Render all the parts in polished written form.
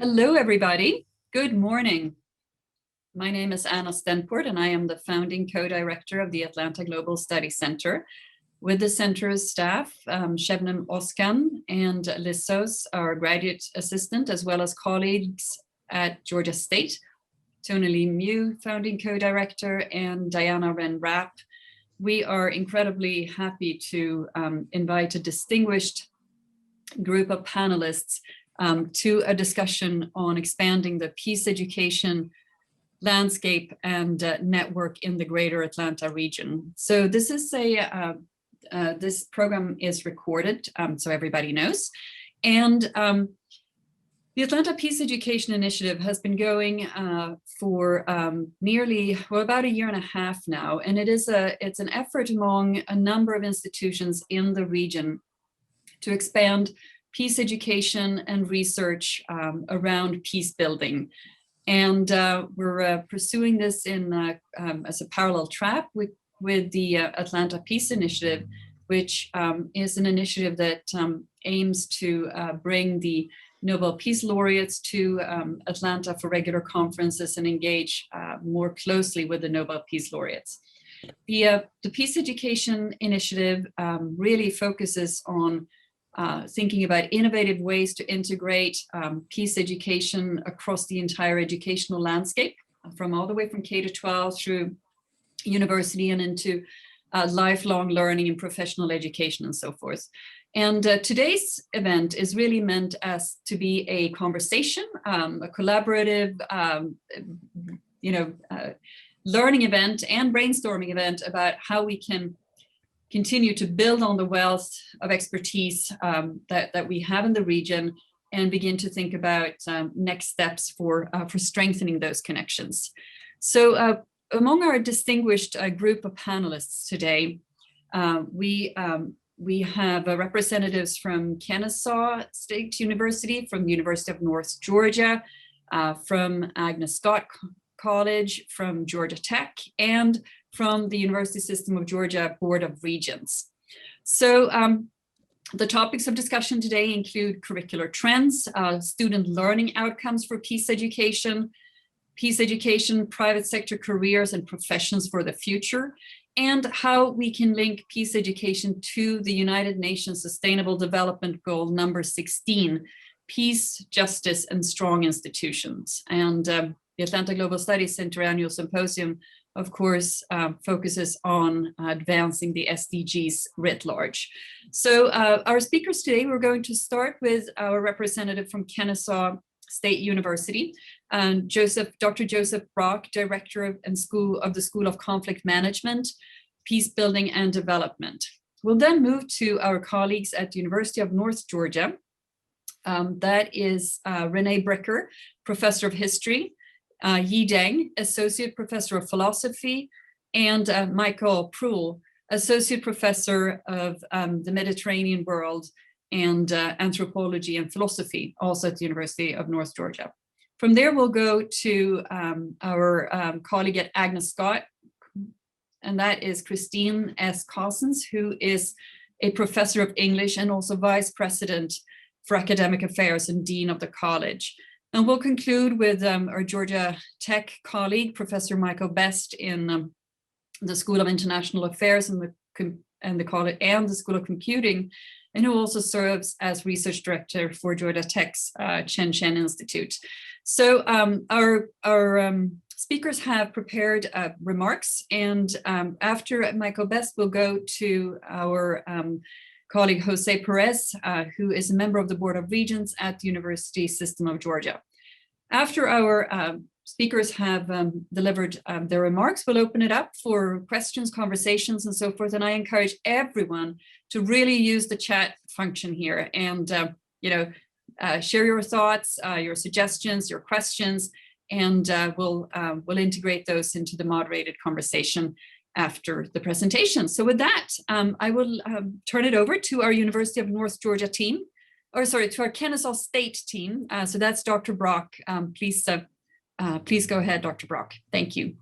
Hello, everybody. Good morning. My name is Anna Stenport, and I am the founding co-director of the Atlanta Global Study Center. With the center's staff, Shebnem Oskan and Lissos, our graduate assistant, as well as colleagues at Georgia State, Tony Lee Mew, founding co-director, and Diana Wren-Rapp. We are incredibly happy to invite a distinguished group of panelists to a discussion on expanding the peace education landscape and network in the greater Atlanta region. So this is this program is recorded, so everybody knows. And the Atlanta Peace Education Initiative has been going for about a year and a half now, and it's an effort among a number of institutions in the region to expand peace education and research around peace building. And we're pursuing this as a parallel track with the Atlanta Peace Initiative, which is an initiative that aims to bring the Nobel Peace Laureates to Atlanta for regular conferences and engage more closely with the Nobel Peace Laureates. The Peace Education Initiative really focuses on thinking about innovative ways to integrate peace education across the entire educational landscape, from all the way from K-12 through university and into lifelong learning and professional education and so forth. And today's event is really meant as to be a conversation, a collaborative, learning event and brainstorming event about how we can continue to build on the wealth of expertise that we have in the region and begin to think about next steps for strengthening those connections. So among our distinguished group of panelists today, we have representatives from Kennesaw State University, from the University of North Georgia, from Agnes College, from Georgia Tech, and from the University System of Georgia Board of Regents. So the topics of discussion today include curricular trends, student learning outcomes for peace education, private sector careers and professions for the future, and how we can link peace education to the United Nations Sustainable Development Goal number 16, peace, justice, and strong institutions. And the Atlanta Global Studies Center Annual Symposium, of course, focuses on advancing the SDGs writ large. So our speakers today, we're going to start with our representative from Kennesaw State University, Dr. Joseph Brock, Director of the School of Conflict Management, Peace Building and Development. We'll then move to our colleagues at the University of North Georgia. That is Renee Bricker, Professor of History, Yi Deng, Associate Professor of Philosophy, and Michael Pruhl, Associate Professor of the Mediterranean World and Anthropology and Philosophy, also at the University of North Georgia. From there, we'll go to our colleague at Agnes, and that is Christine S. Cossens, who is a Professor of English and also Vice President for Academic Affairs and Dean of the College. And we'll conclude with our Georgia Tech colleague, Professor Michael Best, in the School of International Affairs and the School of Computing, and who also serves as research director for Georgia Tech's Shenzhen Institute. So our speakers have prepared remarks, and after Michael Best, we'll go to our colleague Jose Perez, who is a member of the Board of Regents at the University System of Georgia. After our speakers have delivered their remarks, we'll open it up for questions, conversations, and so forth. And I encourage everyone to really use the chat function here and share your thoughts, your suggestions, your questions, and we'll integrate those into the moderated conversation after the presentation. So with that, I will turn it over to our University of North Georgia team, to our Kennesaw State team. So that's Dr. Brock. Please go ahead, Dr. Brock. Thank you.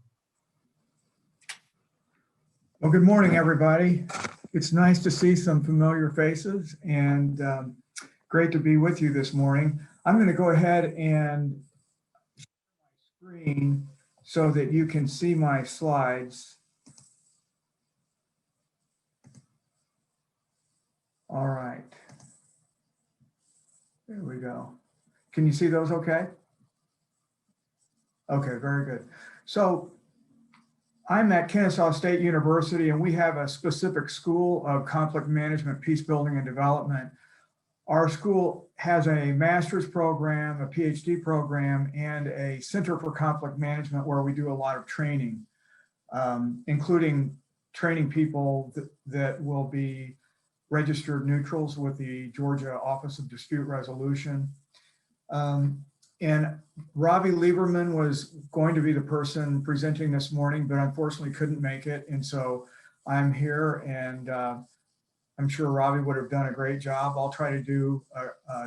Well, good morning, everybody. It's nice to see some familiar faces and great to be with you this morning. I'm going to go ahead and share my screen so that you can see my slides. All right. There we go. Can you see those okay? Okay, very good. So I'm at Kennesaw State University, and we have a specific school of conflict management, peace building, and development. Our school has a master's program, a PhD program, and a Center for Conflict Management where we do a lot of training, including training people that will be registered neutrals with the Georgia Office of Dispute Resolution. And Robbie Lieberman was going to be the person presenting this morning, but unfortunately couldn't make it. And so I'm here, and I'm sure Robbie would have done a great job. I'll try to do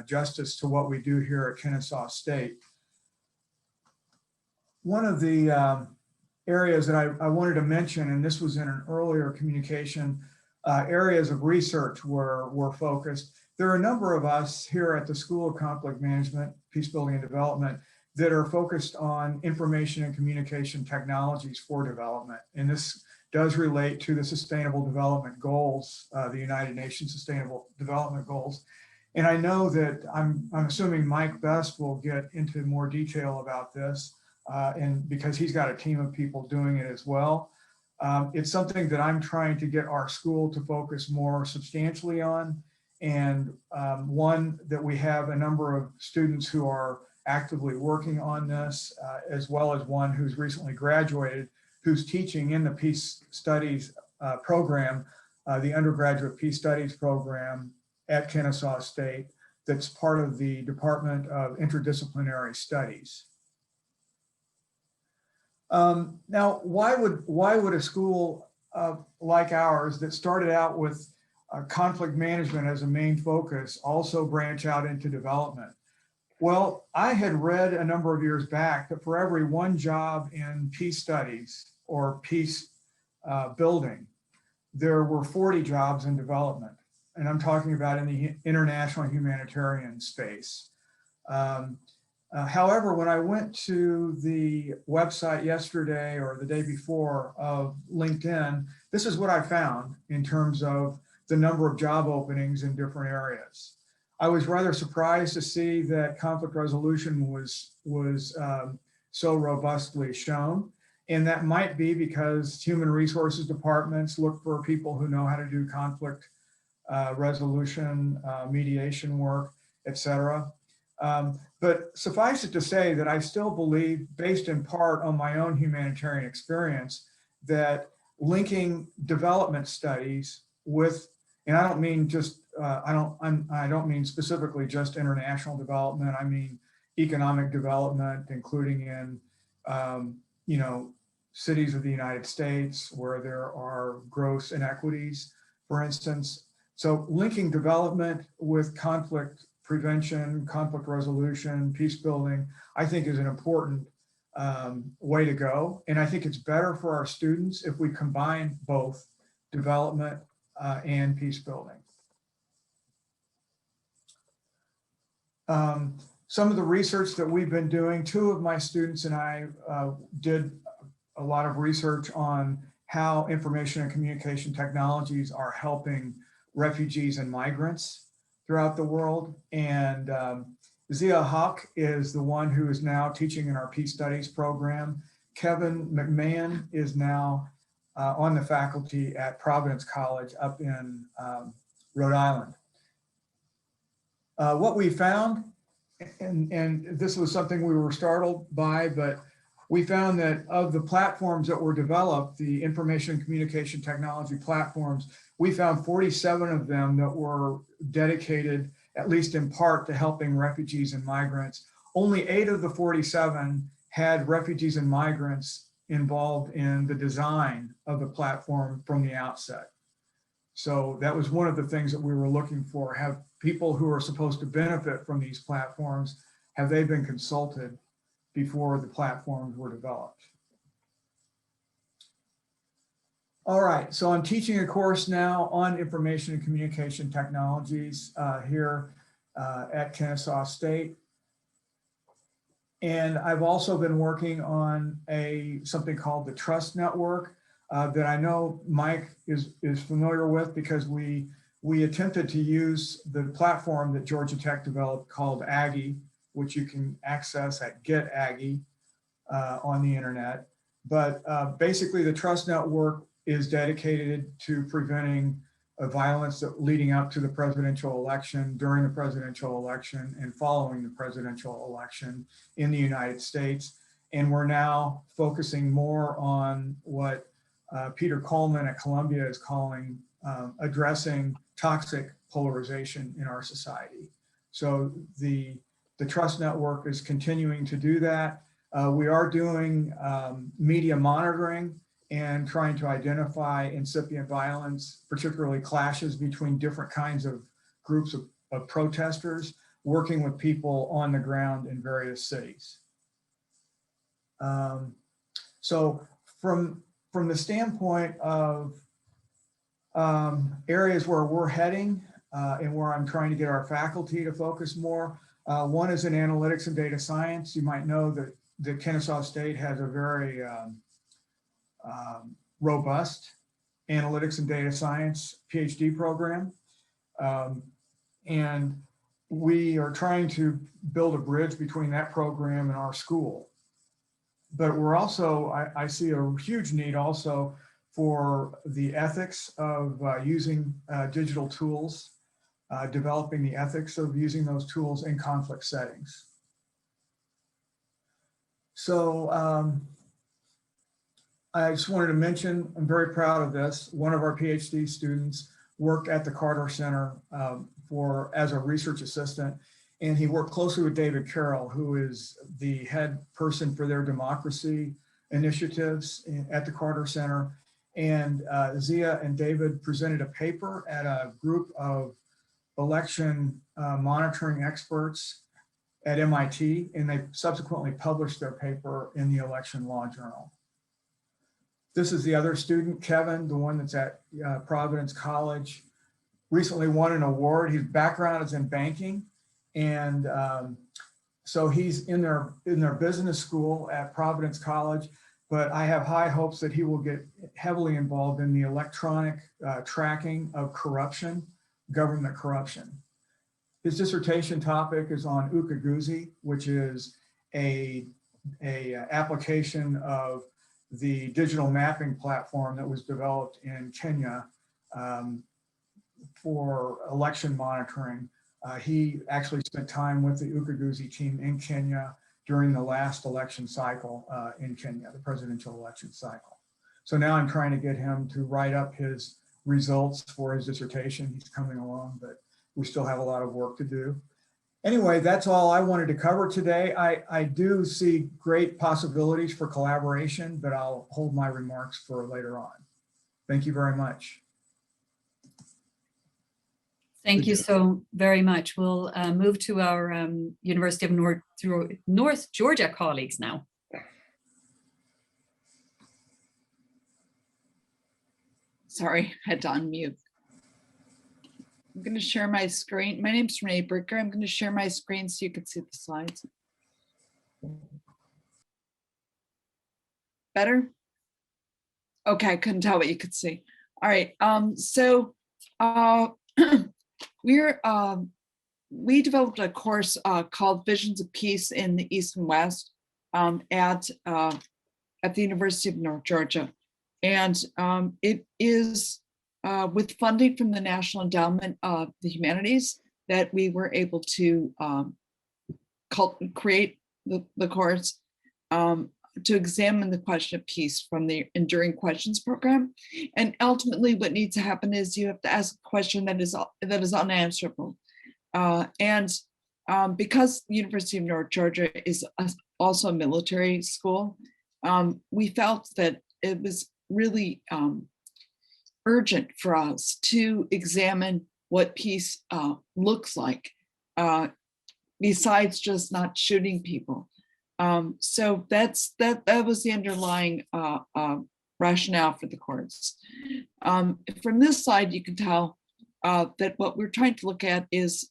justice to what we do here at Kennesaw State. One of the areas that I wanted to mention, and this was in an earlier communication, areas of research were focused. There are a number of us here at the School of Conflict Management, Peace Building and Development that are focused on information and communication technologies for development. And this does relate to the Sustainable Development Goals, the United Nations Sustainable Development Goals. And I know that I'm assuming Mike Best will get into more detail about this, and because he's got a team of people doing it as well. It's something that I'm trying to get our school to focus more substantially on, and one that we have a number of students who are actively working on this, as well as one who's recently graduated, who's teaching in the Peace Studies program, the undergraduate Peace Studies program at Kennesaw State, that's part of the Department of Interdisciplinary Studies. Now, why would a school like ours that started out with conflict management as a main focus also branch out into development? Well, I had read a number of years back that for every one job in peace studies or peace building, there were 40 jobs in development. And I'm talking about in the international humanitarian space. However, when I went to the website yesterday or the day before of LinkedIn, this is what I found in terms of the number of job openings in different areas. I was rather surprised to see that conflict resolution was so robustly shown. And that might be because human resources departments look for people who know how to do conflict resolution, mediation work, et cetera. But suffice it to say that I still believe, based in part on my own humanitarian experience, that linking development studies with, and I don't mean just, I don't mean specifically just international development. I mean economic development, including in, cities of the United States where there are gross inequities, for instance. So linking development with conflict prevention, conflict resolution, peace building, I think is an important way to go. And I think it's better for our students if we combine both development and peace building. Some of the research that we've been doing, two of my students and I did a lot of research on how information and communication technologies are helping refugees and migrants throughout the world. And Zia Hawk is the one who is now teaching in our Peace Studies program. Kevin McMahon is now on the faculty at Providence College up in Rhode Island. What we found, and this was something we were startled by, but we found that of the platforms that were developed, the information and communication technology platforms, we found 47 of them that were dedicated, at least in part, to helping refugees and migrants. Only 8 of the 47 had refugees and migrants involved in the design of the platform from the outset. So that was one of the things that we were looking for. Have people who are supposed to benefit from these platforms, have they been consulted before the platforms were developed? All right, so I'm teaching a course now on information and communication technologies here at Kennesaw State. And I've also been working on something called the Trust Network that I know Mike is familiar with, because we attempted to use the platform that Georgia Tech developed called Aggie, which you can access at Get Aggie on the internet. But basically the Trust Network is dedicated to preventing violence leading up to the presidential election, during the presidential election, and following the presidential election in the United States. And we're now focusing more on what Peter Coleman at Columbia is calling addressing toxic polarization in our society. So the Trust Network is continuing to do that. We are doing media monitoring and trying to identify incipient violence, particularly clashes between different kinds of groups of protesters, working with people on the ground in various cities. So from the standpoint of areas where we're heading and where I'm trying to get our faculty to focus more, one is in analytics and data science. You might know that Kennesaw State has a very robust analytics and data science PhD program. And we are trying to build a bridge between that program and our school. But we're also, I see a huge need also for the ethics of using digital tools, developing the ethics of using those tools in conflict settings. So I just wanted to mention, I'm very proud of this. One of our PhD students worked at the Carter Center as a research assistant, and he worked closely with David Carroll, who is the head person for their democracy initiatives at the Carter Center. And Zia and David presented a paper at a group of election monitoring experts at MIT, and they subsequently published their paper in the Election Law Journal. This is the other student, Kevin, the one that's at Providence College, recently won an award. His background is in banking. And so he's in their business school at Providence College, but I have high hopes that he will get heavily involved in the electronic tracking of corruption, government corruption. His dissertation topic is on Ukaguzi, which is a application of the digital mapping platform that was developed in Kenya for election monitoring. He actually spent time with the Ukaguzi team in Kenya during the last election cycle in Kenya, the presidential election cycle. So now I'm trying to get him to write up his results for his dissertation. He's coming along, but we still have a lot of work to do. Anyway, that's all I wanted to cover today. I do see great possibilities for collaboration, but I'll hold my remarks for later on. Thank you very much. Thank you so very much. We'll move to our University of North Georgia colleagues now. Sorry, I had to unmute. I'm going to share my screen. My name's Renee Bricker. I'm going to share my screen so you can see the slides. Better? Okay, I couldn't tell what you could see. All right, we developed a course called Visions of Peace in the East and West at the University of North Georgia. And it is with funding from the National Endowment of the Humanities that we were able to create the course to examine the question of peace from the Enduring Questions program. And ultimately what needs to happen is you have to ask a question that is unanswerable. Because the University of North Georgia is also a military school, we felt that it was really urgent for us to examine what peace looks like, besides just not shooting people. So that was the underlying rationale for the course. From this slide, you can tell that what we're trying to look at is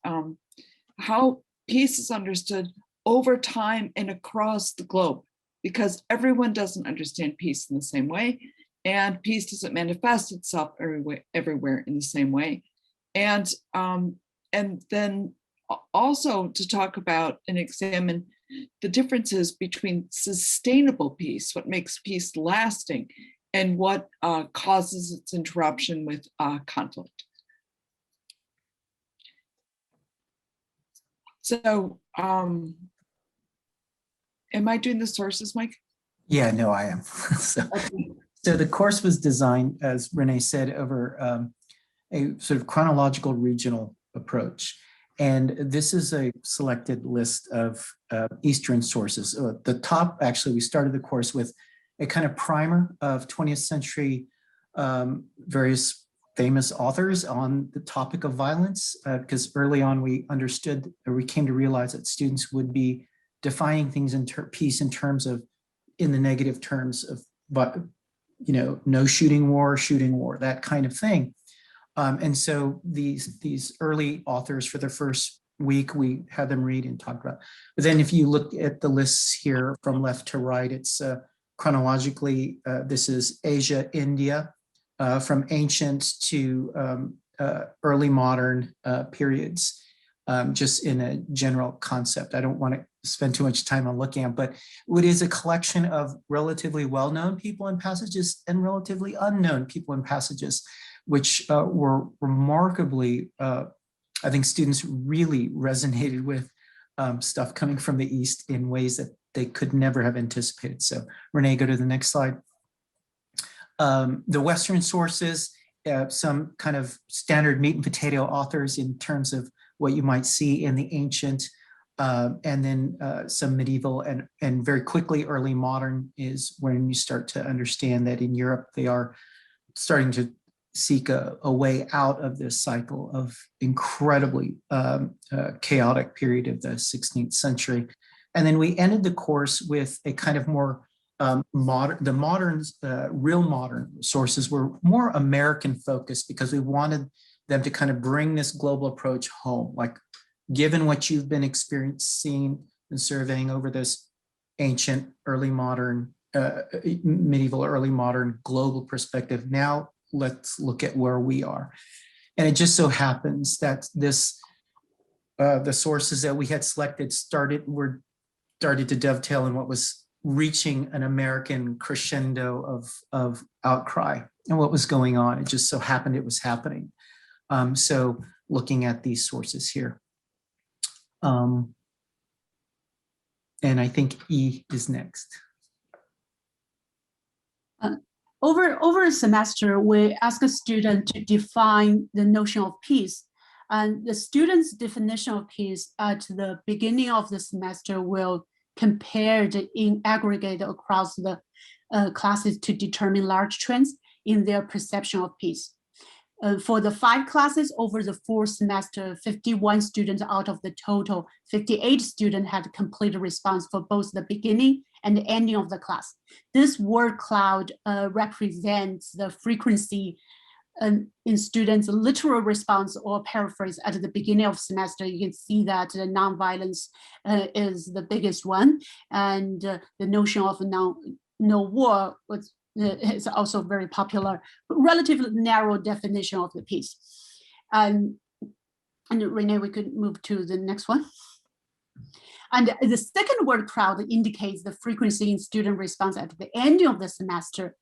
how peace is understood over time and across the globe, because everyone doesn't understand peace in the same way, and peace doesn't manifest itself everywhere in the same way. And then also to talk about and examine the differences between sustainable peace, what makes peace lasting, and what causes its interruption with conflict. So, am I doing the sources, Mike? Yeah, no, I am. So the course was designed, as Renee said, over a sort of chronological regional approach. And this is a selected list of Eastern sources. The top, actually, we started the course with a kind of primer of 20th century various famous authors on the topic of violence, because early on we understood, or we came to realize that students would be defining things in peace in terms of, in the negative terms of, but no shooting war, that kind of thing. And so these early authors, for the first week, we had them read and talk about. But then if you look at the lists here from left to right, it's chronologically, this is Asia, India, from ancient to early modern periods, just in a general concept. I don't want to spend too much time on looking at, but it is a collection of relatively well-known people and passages and relatively unknown people and passages, which were remarkably, I think students really resonated with stuff coming from the East in ways that they could never have anticipated. So Renee, go to the next slide. The Western sources, some kind of standard meat and potato authors in terms of what you might see in the ancient, and then some medieval, and very quickly early modern is when you start to understand that in Europe they are starting to seek a way out of this cycle of incredibly chaotic period of the 16th century. And then we ended the course with a kind of more real modern sources were more American focused, because we wanted them to kind of bring this global approach home. Like, given what you've been experiencing and surveying over this ancient, early modern, medieval, early modern global perspective, now let's look at where we are. And it just so happens that the sources that we had selected started to dovetail in what was reaching an American crescendo of outcry and what was going on. It just so happened it was happening. So looking at these sources here. And I think E is next. Over a semester, we ask a student to define the notion of peace. And the student's definition of peace at the beginning of the semester will compared in aggregate across the classes to determine large trends in their perception of peace. For the 5 classes over the 4 semester, 51 students out of the total 58 students had complete response for both the beginning and the ending of the class. This word cloud represents the frequency in students' literal response or paraphrase at the beginning of semester. You can see that the nonviolence is the biggest one, and the notion of no war is also very popular, relatively narrow definition of the peace. And Renee, we could move to the next one. And the second word crowd indicates the frequency in student response at the ending of the semester.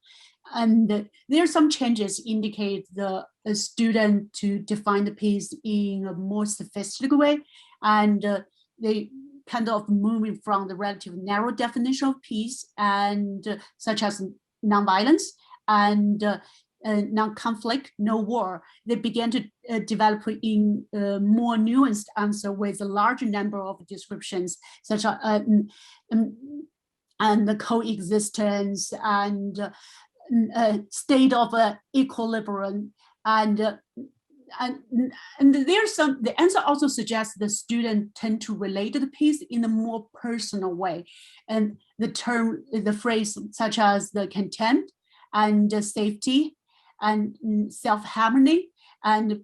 And there are some changes indicate the student to define the peace in a more sophisticated way. And they kind of moving from the relatively narrow definition of peace and such as nonviolence and non-conflict, no war. They began to develop in more nuanced answer with a large number of descriptions, such as and the coexistence and state of equilibrium, and there's some. The answer also suggests the student tend to relate to the piece in a more personal way, and the phrase such as the contempt and safety and self-harmony and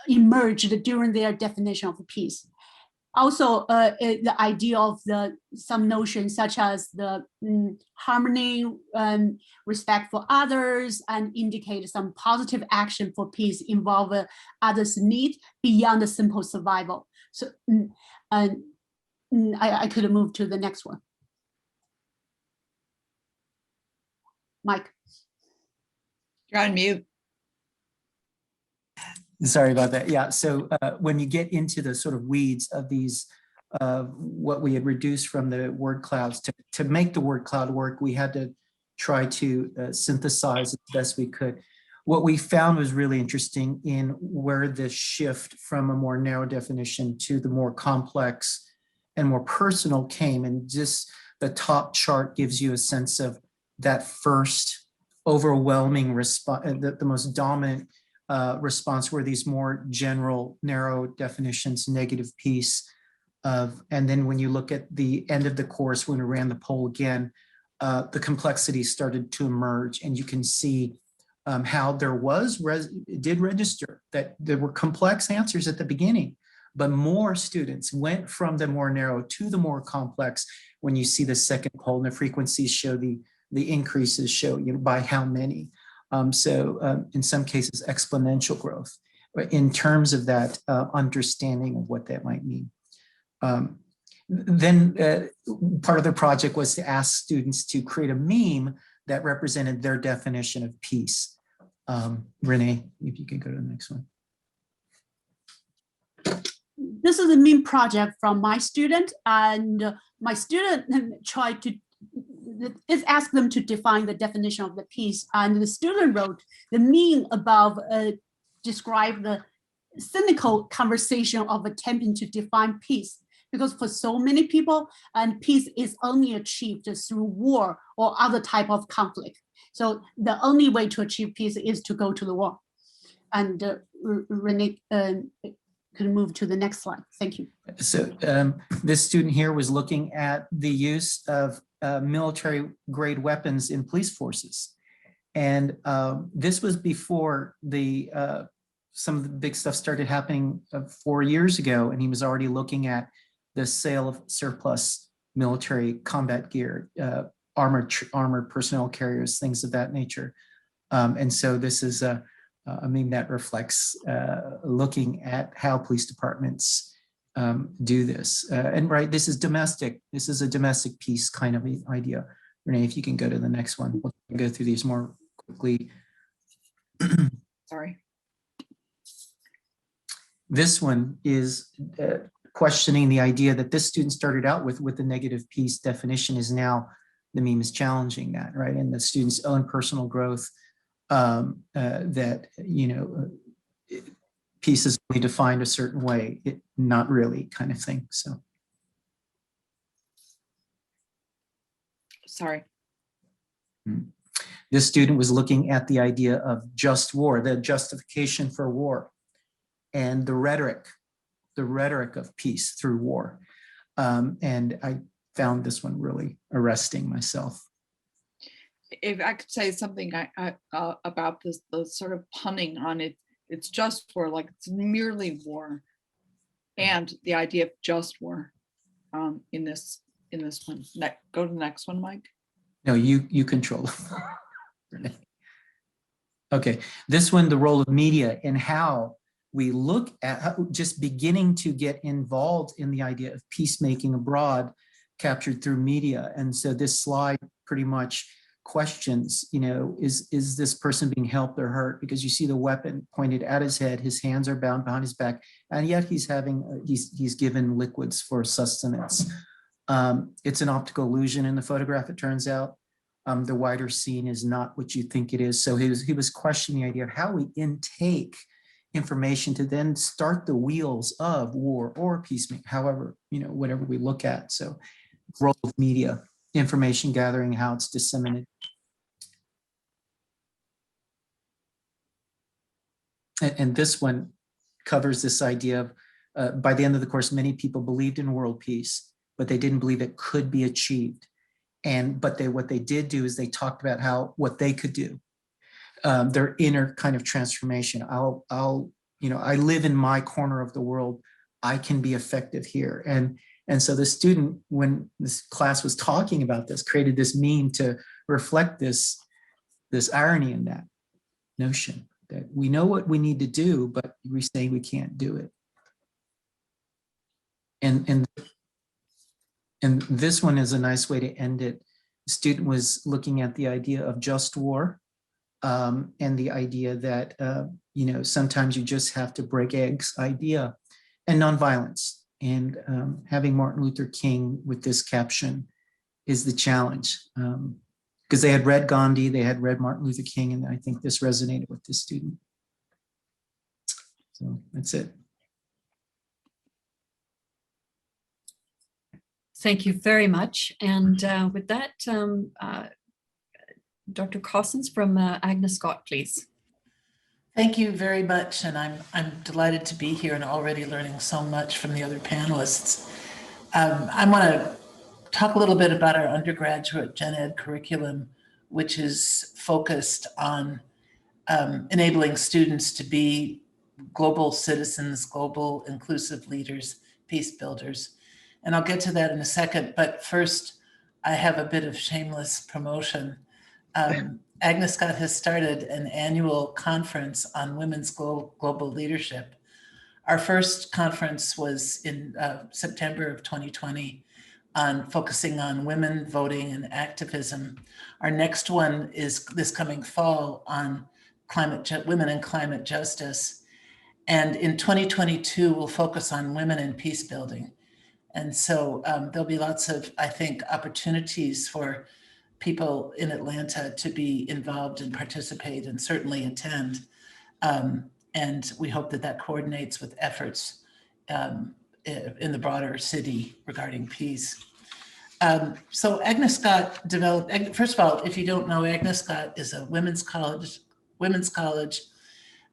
emerged during their definition of peace. also the idea of some notions such as the harmony, respect for others, and indicate some positive action for peace involve others' need beyond the simple survival. So I could move to the next one. Mike. You're on mute. Sorry about that. Yeah, so when you get into the sort of weeds of these, what we had reduced from the word clouds to make the word cloud work, we had to try to synthesize as best we could. What we found was really interesting in where the shift from a more narrow definition to the more complex and more personal came. And just the top chart gives you a sense of that first overwhelming response, the most dominant response were these more general, narrow definitions, negative peace. And then when you look at the end of the course, when we ran the poll again, the complexity started to emerge, and you can see how there was, it did register that there were complex answers at the beginning, but more students went from the more narrow to the more complex. When you see the second poll and the frequencies show the increases show by how many. So in some cases, exponential growth in terms of that understanding of what that might mean. Then part of the project was to ask students to create a meme that represented their definition of peace. Renee, if you could go to the next one. This is a meme project from my student, and my student tried to ask them to define the definition of the peace, and the student wrote the meme above describe the cynical conversation of attempting to define peace, because for so many people, and peace is only achieved through war or other type of conflict. So the only way to achieve peace is to go to the war. And Renee could move to the next slide. Thank you. So this student here was looking at the use of military grade weapons in police forces. And this was before the some of the big stuff started happening 4 years ago, and he was already looking at the sale of surplus military combat gear, armored personnel carriers, things of that nature. And so this is a meme that reflects looking at how police departments do this. And right, this is domestic. This is a domestic peace kind of idea. Renee, if you can go to the next one, we'll go through these more quickly. Sorry. This one is questioning the idea that this student started out with the negative peace definition is now, the meme is challenging that, right? And the student's own personal growth that, peace is only defined a certain way, not really kind of thing, so. Sorry. This student was looking at the idea of just war, the justification for war, and the rhetoric of peace through war. And I found this one really arresting myself. If I could say something about this, the sort of punning on it, it's just war, like it's merely war, and the idea of just war in this one. Go to the next one, Mike. No, you control it. Okay, this one, the role of media and how we look at just beginning to get involved in the idea of peacemaking abroad captured through media. And so this slide pretty much questions, is this person being helped or hurt? Because you see the weapon pointed at his head, his hands are bound behind his back, and yet he's given liquids for sustenance. It's an optical illusion in the photograph, it turns out. The wider scene is not what you think it is. So he was questioning the idea of how we intake information to then start the wheels of war or peacemaking, however, whatever we look at. So role of media, information gathering, how it's disseminated. And this one covers this idea of, by the end of the course, many people believed in world peace, but they didn't believe it could be achieved. But what they did do is they talked about what they could do. Their inner kind of transformation. I live in my corner of the world. I can be effective here. And so the student, when this class was talking about this, created this meme to reflect this irony in that notion that we know what we need to do, but we say we can't do it. And this one is a nice way to end it. The student was looking at the idea of just war, and the idea that, sometimes you just have to break eggs idea, and nonviolence. And having Martin Luther King with this caption is the challenge. Because they had read Gandhi, they had read Martin Luther King, and I think this resonated with this student. So that's it. Thank you very much. And with that, Dr. Cossins from Agnes Scott, please. Thank you very much, and I'm delighted to be here and already learning so much from the other panelists. I want to talk a little bit about our undergraduate gen ed curriculum, which is focused on enabling students to be global citizens, global inclusive leaders, peace builders. And I'll get to that in a second, but first I have a bit of shameless promotion. Agnes Scott has started an annual conference on women's global leadership. Our first conference was in September of 2020 on focusing on women, voting, and activism. Our next one is this coming fall on women and climate justice. And in 2022, we'll focus on women and peace building. And so there'll be lots of, I think, opportunities for people in Atlanta to be involved and participate and certainly attend. And we hope that that coordinates with efforts in the broader city regarding peace. So Agnes Scott developed, first of all, if you don't know, Agnes Scott is a women's college.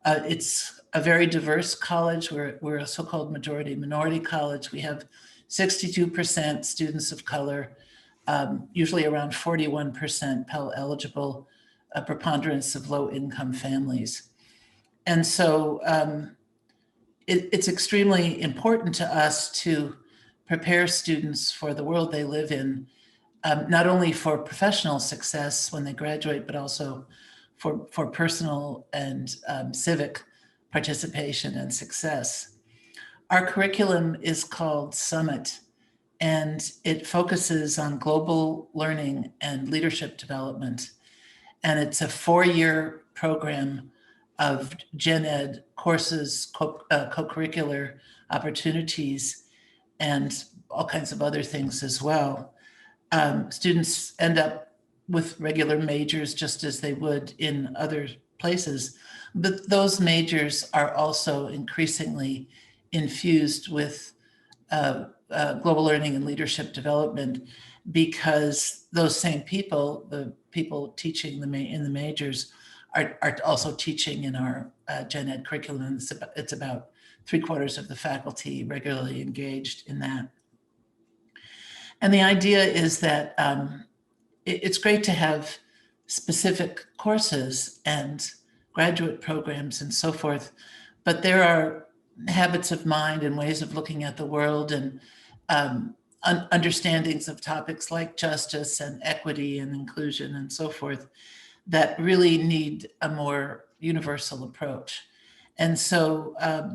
It's a very diverse college. We're a so-called majority minority college. We have 62% students of color, usually around 41% Pell eligible, a preponderance of low income families. And so it's extremely important to us to prepare students for the world they live in, not only for professional success when they graduate, but also for personal and civic participation and success. Our curriculum is called Summit, and it focuses on global learning and leadership development. And it's a 4-year program of gen ed courses, co-curricular opportunities, and all kinds of other things as well. Students end up with regular majors just as they would in other places, but those majors are also increasingly infused with global learning and leadership development, because those same people, the people teaching in the majors, are also teaching in our gen ed curriculum. It's about 3/4 of the faculty regularly engaged in that. And the idea is that it's great to have specific courses and graduate programs and so forth, but there are habits of mind and ways of looking at the world and understandings of topics like justice and equity and inclusion and so forth that really need a more universal approach. And so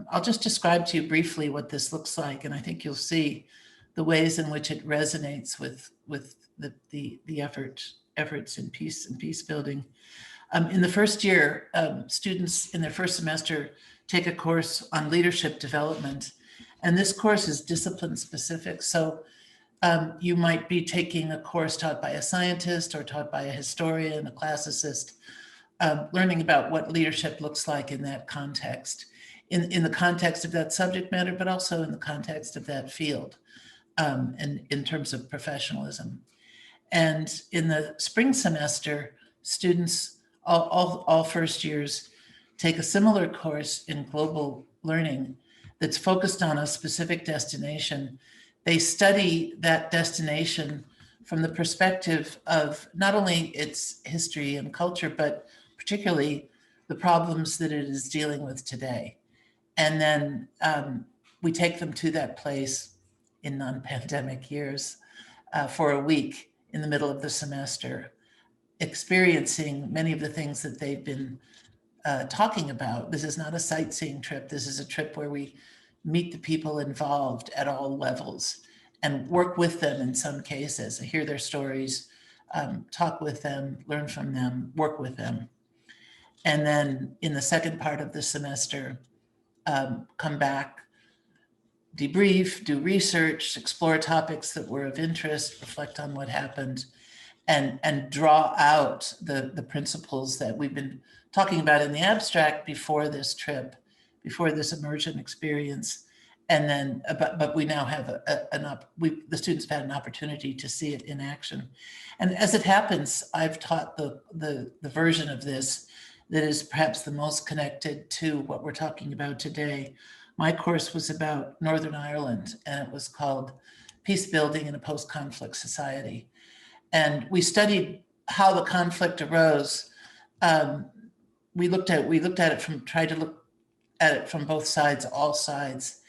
I'll just describe to you briefly what this looks like, and I think you'll see the ways in which it resonates with the efforts in peace building. In the first year, students in their first semester take a course on leadership development, and this course is discipline specific. So you might be taking a course taught by a scientist or taught by a historian, a classicist, learning about what leadership looks like in that context, in the context of that subject matter, but also in the context of that field, and in terms of professionalism. And in the spring semester, students, all first years, take a similar course in global learning that's focused on a specific destination. They study that destination from the perspective of not only its history and culture, but particularly the problems that it is dealing with today. And then we take them to that place in non-pandemic years for a week in the middle of the semester, experiencing many of the things that they've been talking about. This is not a sightseeing trip. This is a trip where we meet the people involved at all levels and work with them in some cases, hear their stories, talk with them, learn from them, work with them. And then in the second part of the semester, come back, debrief, do research, explore topics that were of interest, reflect on what happened, and draw out the principles that we've been talking about in the abstract before this trip, before this immersion experience. And then, but we now have the students have had an opportunity to see it in action. And as it happens, I've taught the version of this that is perhaps the most connected to what we're talking about today. My course was about Northern Ireland, and it was called Peace Building in a Post-Conflict Society. And we studied how the conflict arose. We looked at it tried to look at it from both sides, all sides.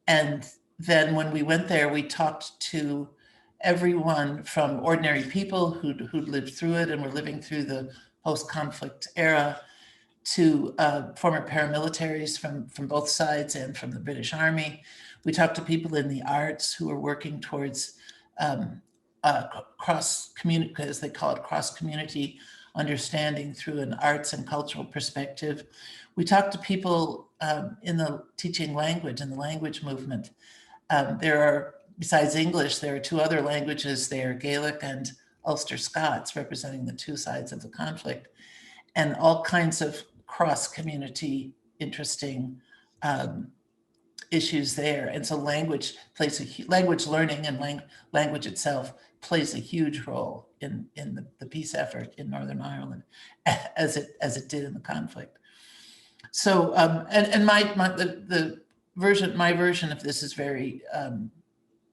And then when we went there, we talked to everyone from ordinary people who'd lived through it and were living through the post-conflict era, to former paramilitaries from both sides and from the British Army. We talked to people in the arts who were working towards cross-community, as they call it, cross-community understanding through an arts and cultural perspective. We talked to people in the teaching language and the language movement. There are, besides English, there are two other languages. They are Gaelic and Ulster Scots, representing the two sides of the conflict, and all kinds of cross-community interesting issues there. And so language learning and language itself plays a huge role in the peace effort in Northern Ireland, as it did in the conflict. So and my version of this is very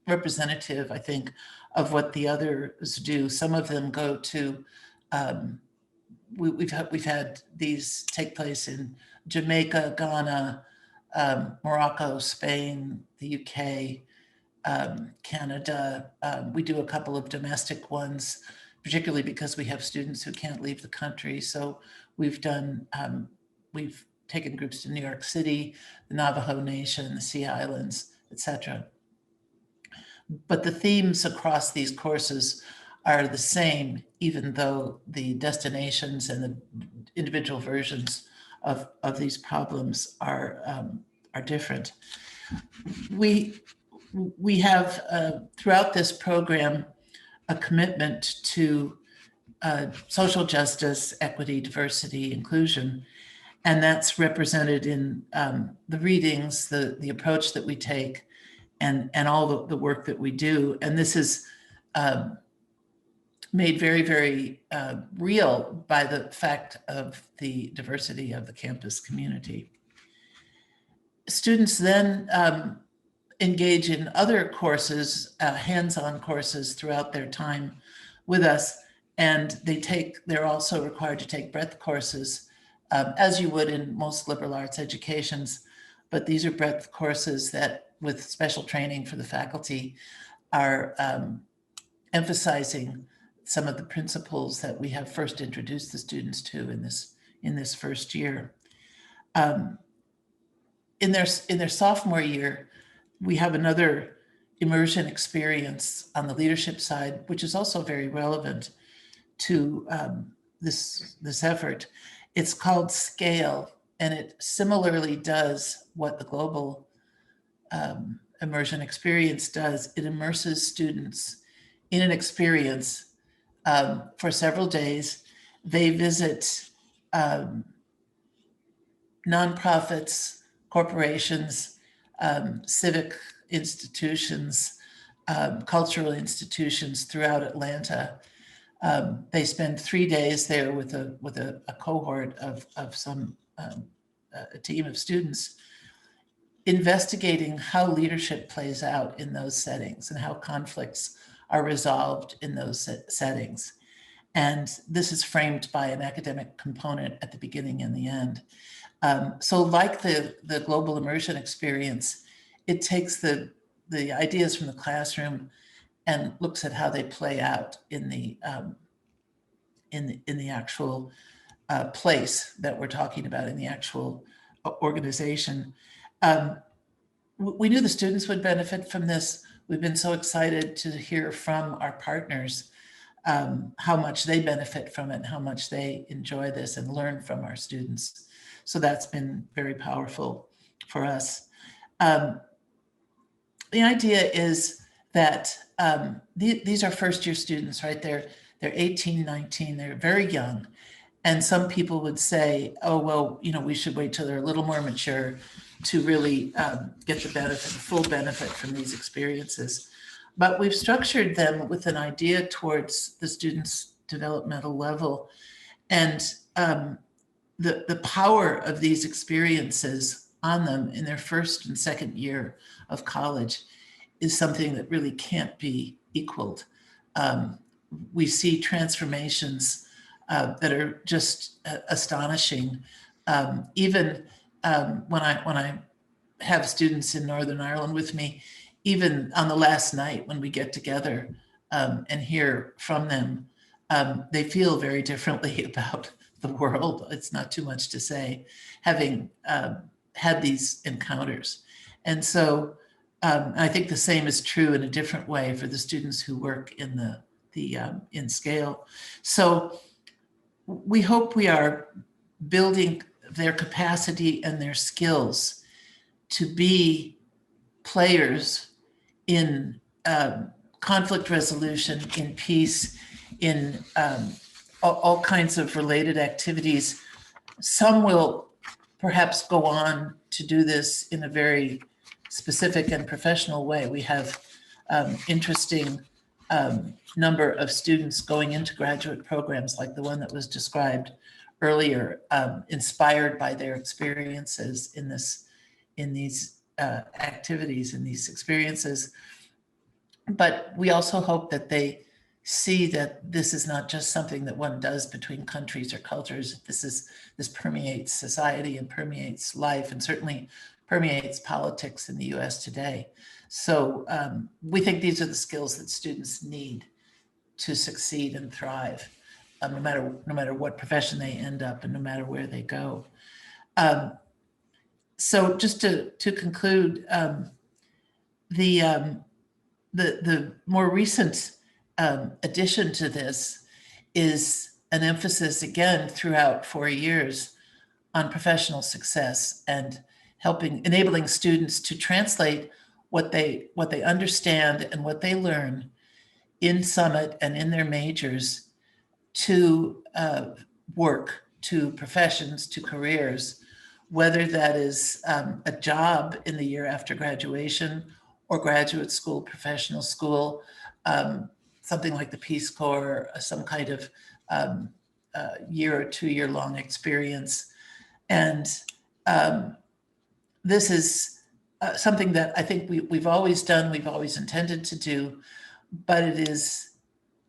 representative, I think, of what the others do. Some of them go to we've had these take place in Jamaica, Ghana, Morocco, Spain, the UK, Canada. We do a couple of domestic ones, particularly because we have students who can't leave the country. So we've taken groups to New York City, the Navajo Nation, the Sea Islands, etc. But the themes across these courses are the same, even though the destinations and the individual versions of these problems are different. We have throughout this program a commitment to social justice, equity, diversity, inclusion, and that's represented in the readings, the approach that we take, and all the work that we do. And this is made very, very real by the fact of the diversity of the campus community. Students then engage in other courses, hands-on courses throughout their time with us, and they're also required to take breadth courses, as you would in most liberal arts educations, but these are breadth courses that, with special training for the faculty, are emphasizing some of the principles that we have first introduced the students to in this first year. In their sophomore year, we have another immersion experience on the leadership side, which is also very relevant to this effort. It's called Scale, and it similarly does what the global immersion experience does. It immerses students in an experience for several days. They visit nonprofits, corporations, civic institutions, cultural institutions throughout Atlanta. They spend 3 days there with a cohort of a team of students, investigating how leadership plays out in those settings and how conflicts are resolved in those settings. And this is framed by an academic component at the beginning and the end. So like the global immersion experience, it takes the ideas from the classroom and looks at how they play out in the actual place that we're talking about, in the actual organization. We knew the students would benefit from this. We've been so excited to hear from our partners how much they benefit from it and how much they enjoy this and learn from our students. So that's been very powerful for us. The idea is that these are first year students, right? They're 18, 19, they're very young. And some people would say, oh, well, you know, we should wait till they're a little more mature to really get the benefit, the full benefit from these experiences. But we've structured them with an idea towards the students' developmental level. And the power of these experiences on them in their first and second year of college is something that really can't be equaled. We see transformations that are just astonishing. Even when I have students in Northern Ireland with me, even on the last night when we get together and hear from them, they feel very differently about the world. It's not too much to say, having had these encounters. And so I think the same is true in a different way for the students who work in in scale. So we hope we are building their capacity and their skills to be players in conflict resolution, in peace, in all kinds of related activities. Some will perhaps go on to do this in a very specific and professional way. We have interesting number of students going into graduate programs like the one that was described earlier, inspired by their experiences in these activities, in these experiences. But we also hope that they see that this is not just something that one does between countries or cultures. This permeates society and permeates life, and certainly permeates politics in the US today. So we think these are the skills that students need to succeed and thrive, no matter what profession they end up and no matter where they go. So just to conclude, the more recent addition to this is an emphasis again throughout 4 years on professional success and enabling students to translate what they understand and what they learn in Summit and in their majors to work, to professions, to careers, whether that is a job in the year after graduation or graduate school, professional school, something like the Peace Corps, some kind of year or 2 year long experience. And this is something that I think we've always done, we've always intended to do, but it is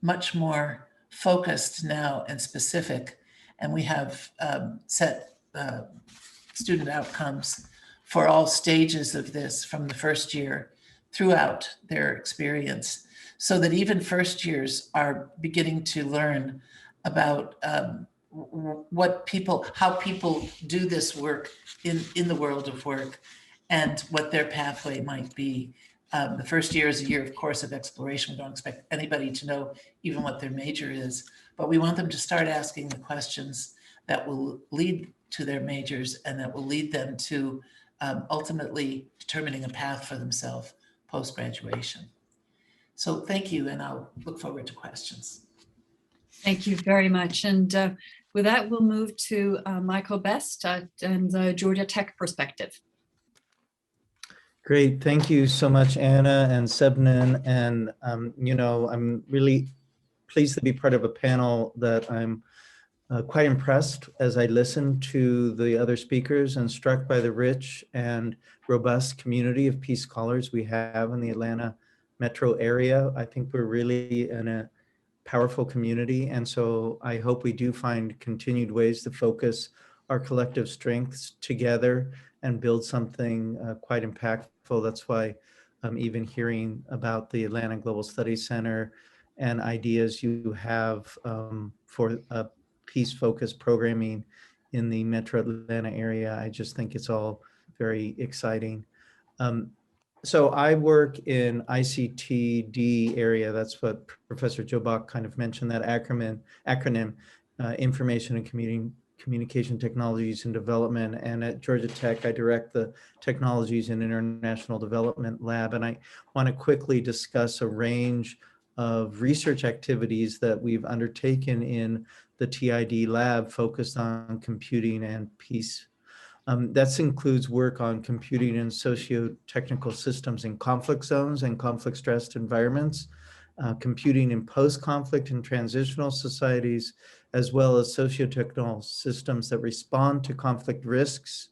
much more focused now and specific. And we have set student outcomes for all stages of this from the first year throughout their experience, so that even first years are beginning to learn about how people do this work in the world of work and what their pathway might be. The first year is a year, of course, of exploration. We don't expect anybody to know even what their major is, but we want them to start asking the questions that will lead to their majors and that will lead them to ultimately determining a path for themselves post-graduation. So thank you, and I'll look forward to questions. Thank you very much. And with that, we'll move to Michael Best and the Georgia Tech perspective. Great, thank you so much, Anna and Sebnen. And I'm really pleased to be part of a panel that I'm quite impressed as I listen to the other speakers and struck by the rich and robust community of Peace Scholars we have in the Atlanta metro area. I think we're really in a powerful community. And so I hope we do find continued ways to focus our collective strengths together and build something quite impactful impactful. That's why even hearing about the Atlanta Global Studies Center and ideas you have for peace-focused programming in the Metro Atlanta area, I just think it's all very exciting. So I work in ICTD area. That's what Professor Joe Bach kind of mentioned, that acronym, Information and Communication Technologies and Development. And at Georgia Tech, I direct the Technologies and International Development Lab. And I want to quickly discuss a range of research activities that we've undertaken in the TID lab focused on computing and peace. That includes work on computing and socio-technical systems in conflict zones and conflict-stressed environments, computing in post-conflict and transitional societies, as well as socio-technical systems that respond to conflict risks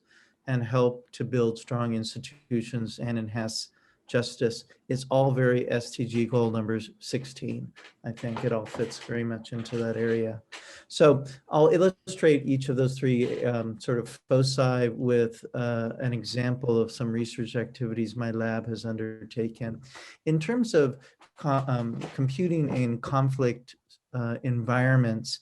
and help to build strong institutions and enhance justice. It's all very SDG goal number 16. I think it all fits very much into that area. So I'll illustrate each of those three sort of foci with an example of some research activities my lab has undertaken. In terms of computing in conflict environments,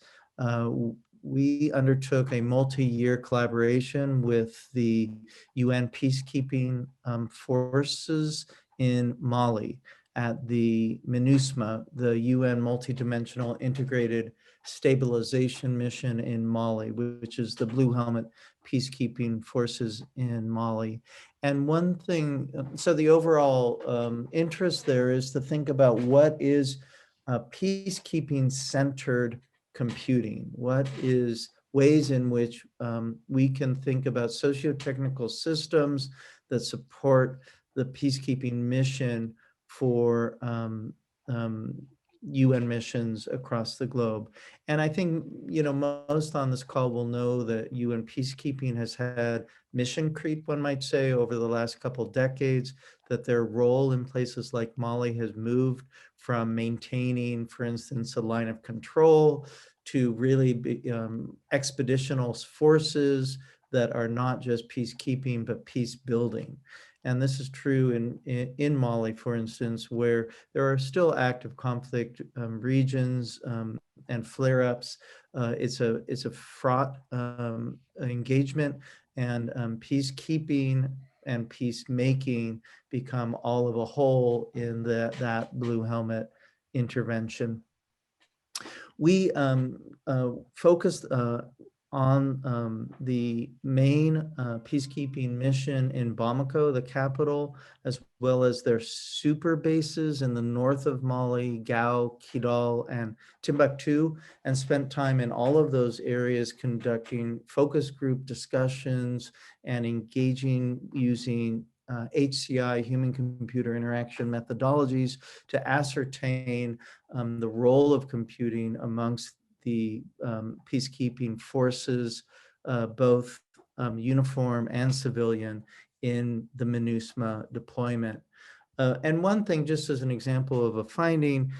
we undertook a multi-year collaboration with the UN peacekeeping forces in Mali at the MINUSMA, the UN Multidimensional Integrated Stabilization Mission in Mali, which is the Blue Helmet peacekeeping forces in Mali. And one thing, so the overall interest there is to think about what is peacekeeping centered computing. What is ways in which we can think about socio-technical systems that support the peacekeeping mission for UN missions across the globe. And I think, you know, most on this call will know that UN peacekeeping has had mission creep, one might say, over the last couple decades, that their role in places like Mali has moved from maintaining, for instance, a line of control to really expeditional forces that are not just peacekeeping, but peace building. And this is true in Mali, for instance, where there are still active conflict regions and flare-ups. It's a fraught engagement, and peacekeeping and peacemaking become all of a whole in that Blue Helmet intervention. We focused on the main peacekeeping mission in Bamako, the capital, as well as their super bases in the north of Mali, Gao, Kidal, and Timbuktu, and spent time in all of those areas conducting focus group discussions and engaging using HCI, human-computer interaction methodologies, to ascertain the role of computing amongst the peacekeeping forces, both uniform and civilian, in the MINUSMA deployment. And one thing, just as an example of a finding,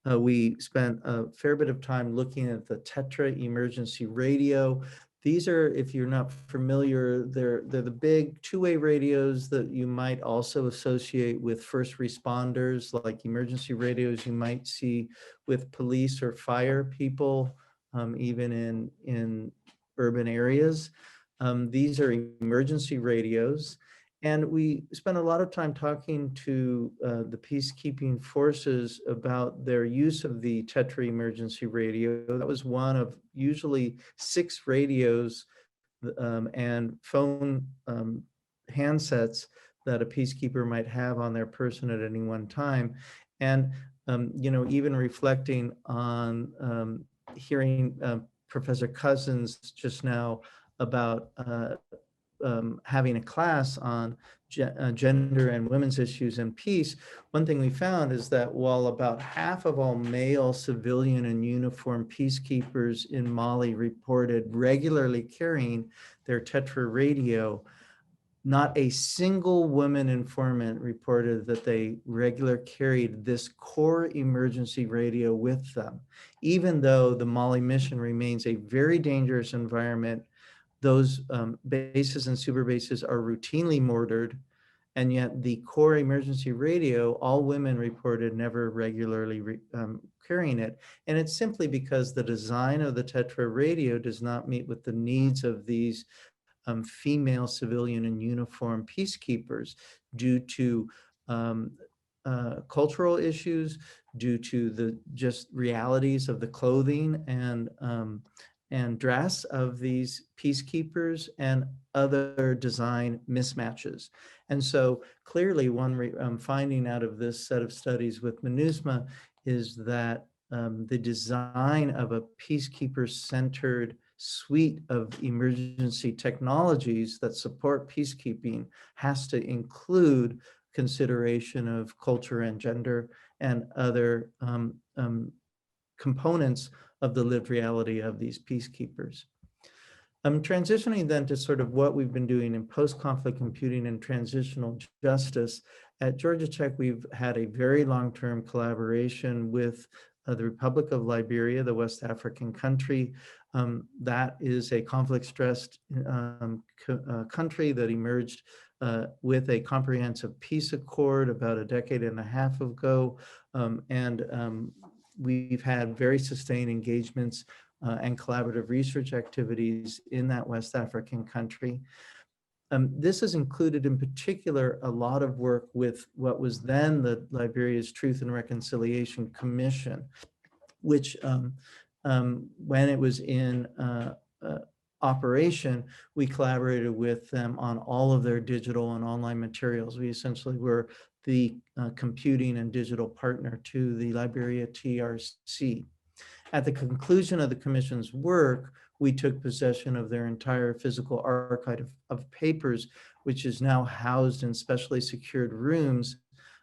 we spent a fair bit of time looking at the Tetra emergency radio. These are, if you're not familiar, they're the big two-way radios that you might also associate with first responders, like emergency radios you might see with police or fire people, even in urban areas. These are emergency radios. And we spent a lot of time talking to the peacekeeping forces about their use of the Tetra emergency radio. That was one of usually 6 radios and phone handsets that a peacekeeper might have on their person at any one time. And, you know, even reflecting on hearing Professor Cousins just now about having a class on gender and women's issues and peace, one thing we found is that while about half of all male civilian and uniformed peacekeepers in Mali reported regularly carrying their Tetra radio, not a single woman informant reported that they regularly carried this core emergency radio with them. Even though the Mali mission remains a very dangerous environment, those bases and super bases are routinely mortared, And yet the core emergency radio, all women reported never regularly carrying it. And it's simply because the design of the Tetra radio does not meet with the needs of these female civilian and uniform peacekeepers due to cultural issues, due to the just realities of the clothing and dress of these peacekeepers and other design mismatches. And so clearly one finding out of this set of studies with MINUSMA is that the design of a peacekeeper-centered suite of emergency technologies that support peacekeeping has to include consideration of culture and gender and other components of the lived reality of these peacekeepers. I'm transitioning then to sort of what we've been doing in post-conflict computing and transitional justice. At Georgia Tech, we've had a very long-term collaboration with the Republic of Liberia, the West African country. That is a conflict-stressed country that emerged with a comprehensive peace accord about a decade and a half ago. We've had very sustained engagements and collaborative research activities in that West African country. This has included in particular a lot of work with what was then the Liberia's Truth and Reconciliation Commission, which when it was in operation, we collaborated with them on all of their digital and online materials. We essentially were the computing and digital partner to the Liberia TRC. At the conclusion of the commission's work, we took possession of their entire physical archive of papers, which is now housed in specially secured rooms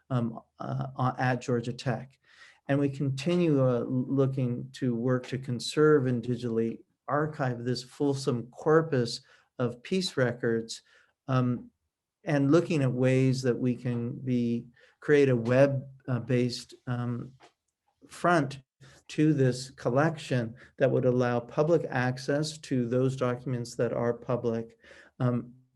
at Georgia Tech. And we continue looking to work to conserve and digitally archive this fulsome corpus of peace records, and looking at ways that we can create a web-based front to this collection that would allow public access to those documents that are public,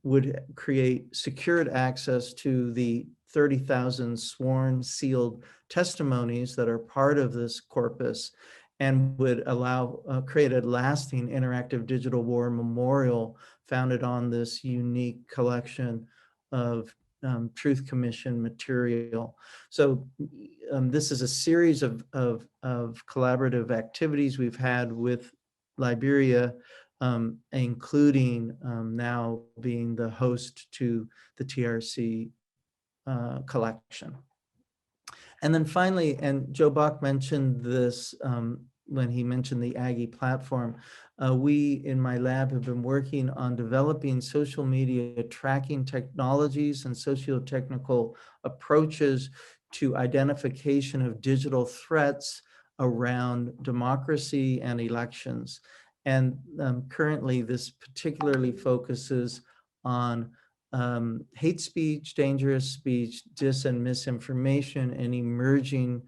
would create secured access to the 30,000 sworn sealed testimonies that are part of this corpus, and would allow create a lasting interactive digital war memorial founded on this unique collection of Truth Commission material. So this is a series of collaborative activities we've had with Liberia, including now being the host to the TRC collection. And then finally, and Joe Bach mentioned this when he mentioned the Aggie platform, we in my lab have been working on developing social media tracking technologies and socio-technical approaches to identification of digital threats around democracy and elections. And currently this particularly focuses on hate speech, dangerous speech, dis and misinformation, and emerging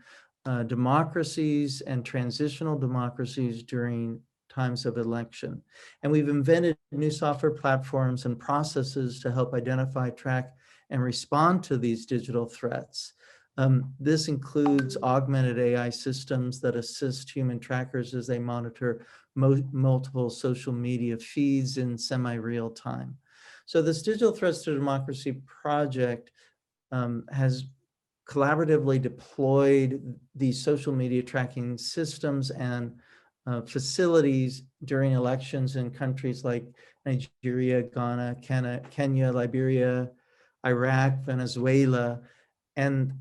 democracies and transitional democracies during times of election. And we've invented new software platforms and processes to help identify, track, and respond to these digital threats. This includes augmented AI systems that assist human trackers as they monitor multiple social media feeds in semi-real time. So this Digital Threats to Democracy project has collaboratively deployed these social media tracking systems and facilities during elections in countries like Nigeria, Ghana, Kenya, Liberia, Iraq, Venezuela, and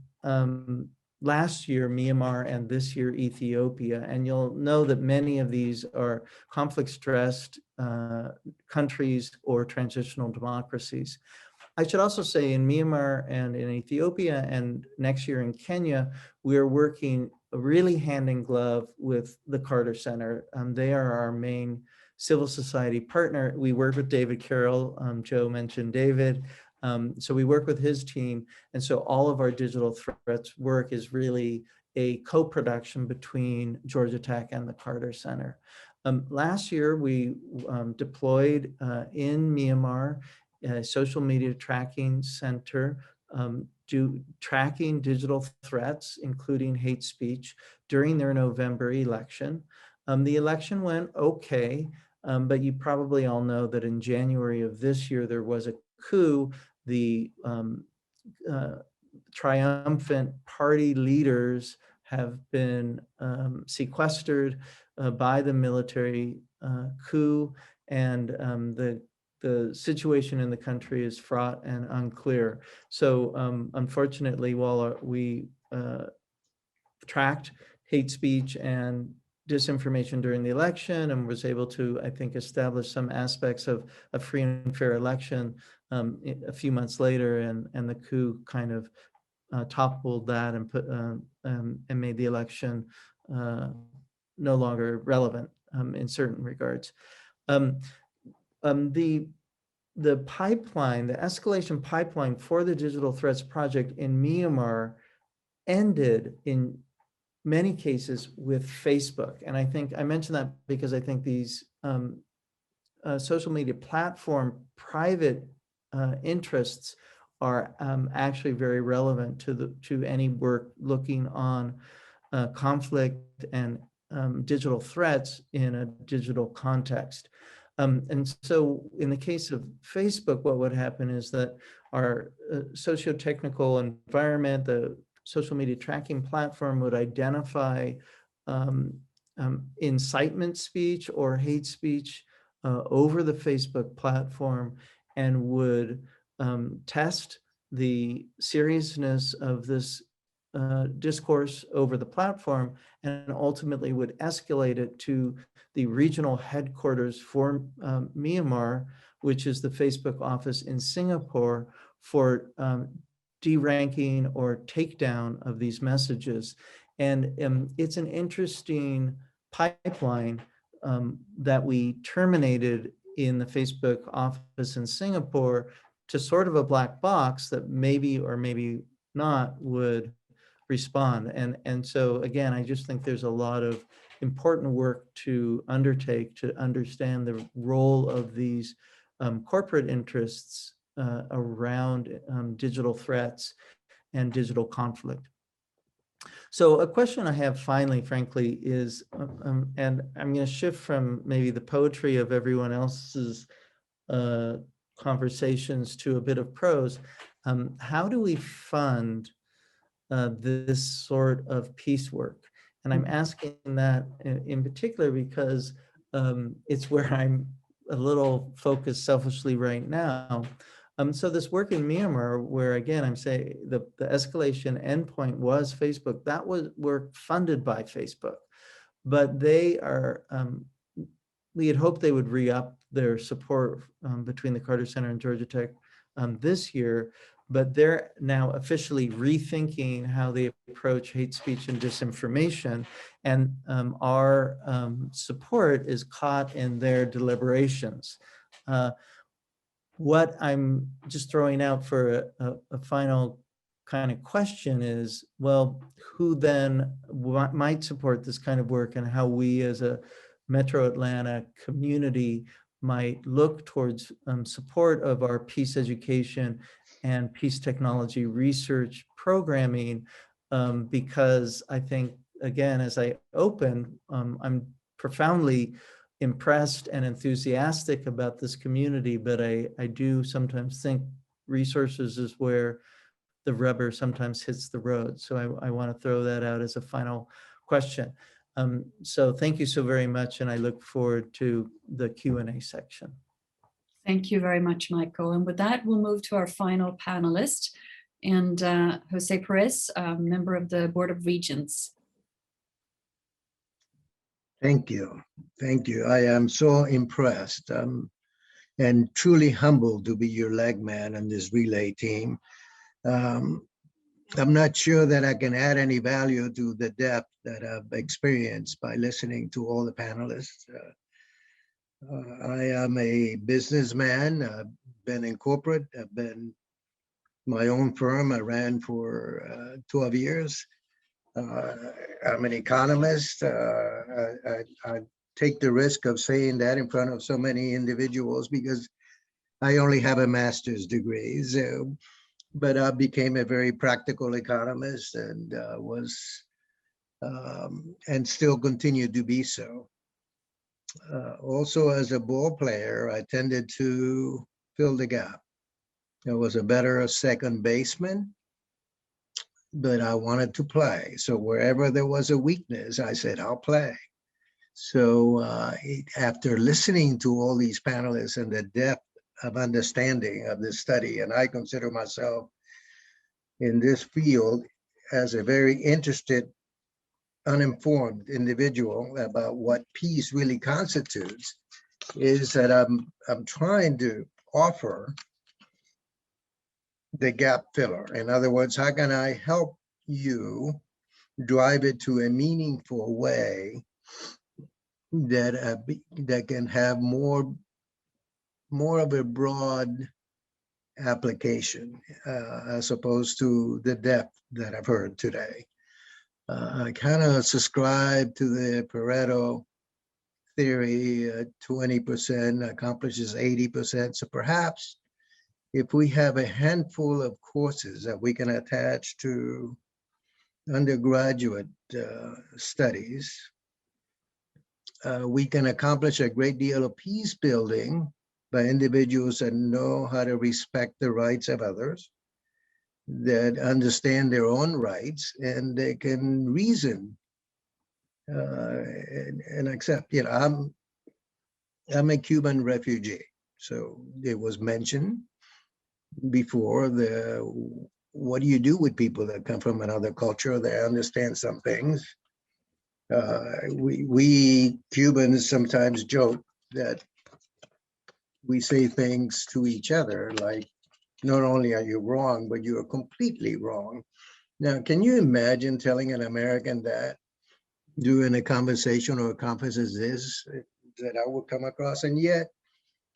last year Myanmar, and this year Ethiopia. And you'll know that many of these are conflict-stressed countries or transitional democracies. I should also say in Myanmar and in Ethiopia and next year in Kenya, we are working really hand in glove with the Carter Center. They are our main civil society partner. We work with David Carroll. Joe mentioned David. So we work with his team. And so all of our digital threats work is really a co-production between Georgia Tech and the Carter Center. Last year, we deployed in Myanmar a social media tracking center tracking digital threats, including hate speech, during their November election. The election went okay, but you probably all know that in January of this year, there was a coup. The triumphant party leaders have been sequestered by the military coup, and the situation in the country is fraught and unclear. So unfortunately, while we tracked hate speech and disinformation during the election and was able to, I think, establish some aspects of a free and fair election a few months later, and the coup kind of toppled that and put and made the election no longer relevant in certain regards. The pipeline, the escalation pipeline for the Digital Threats Project in Myanmar ended in many cases with Facebook. And I think I mentioned that because I think these social media platform private interests are actually very relevant to any work looking on conflict and digital threats in a digital context. And so in the case of Facebook, what would happen is that our socio-technical environment, the social media tracking platform, would identify incitement speech or hate speech over the Facebook platform, and would test the seriousness of this discourse over the platform, and ultimately would escalate it to the regional headquarters for Myanmar, which is the Facebook office in Singapore, for deranking or takedown of these messages. And it's an interesting pipeline that we terminated in the Facebook office in Singapore to sort of a black box that maybe or maybe not would respond. And so again, I just think there's a lot of important work to undertake to understand the role of these corporate interests around digital threats and digital conflict. So a question I have finally, frankly, is, and I'm going to shift from maybe the poetry of everyone else's conversations to a bit of prose. How do we fund this sort of piecework? And I'm asking that in particular because it's where I'm a little focused selfishly right now. So this work in Myanmar, where again, I'm saying the escalation endpoint was Facebook, that was work funded by Facebook, but they are, we had hoped they would re-up their support between the Carter Center and Georgia Tech this year, but they're now officially rethinking how they approach hate speech and disinformation. And our support is caught in their deliberations. What I'm just throwing out for a final kind of question is, well, who then might support this kind of work, and how we as a Metro Atlanta community might look towards support of our peace education and peace technology research programming, because I think, again, as I open, I'm profoundly impressed and enthusiastic about this community, but I do sometimes think resources is where the rubber sometimes hits the road. So I want to throw that out as a final question. So thank you so very much, and I look forward to the Q&A section. Thank you very much, Michael. And with that, we'll move to our final panelist, and Jose Perez, member of the Board of Regents. Thank you. Thank you. I am so impressed and truly humbled to be your leg man on this relay team. I'm not sure that I can add any value to the depth that I've experienced by listening to all the panelists. I am a businessman. I've been in corporate. I've been my own firm. I ran for 12 years. I'm an economist. I take the risk of saying that in front of so many individuals because I only have a master's degree. So but I became a very practical economist and and still continue to be so. Also, as a ball player, I tended to fill the gap. I was a better second baseman, but I wanted to play. So wherever there was a weakness, I said, I'll play. So after listening to all these panelists and the depth of understanding of this study, and I consider myself in this field as a very interested, uninformed individual about what peace really constitutes, is that I'm trying to offer the gap filler. In other words, how can I help you drive it to a meaningful way that can have more of a broad application as opposed to the depth that I've heard today. I kind of subscribe to the Pareto theory, 20% accomplishes 80%. So perhaps if we have a handful of courses that we can attach to undergraduate studies, we can accomplish a great deal of peace building by individuals that know how to respect the rights of others, that understand their own rights, and they can reason and accept. You know, I'm a Cuban refugee, so it was mentioned before what do you do with people that come from another culture? They understand some things. We Cubans sometimes joke that we say things to each other like, not only are you wrong, but you are completely wrong. Now, can you imagine telling an American that during a conversation or a conference as this, that I would come across? And yet,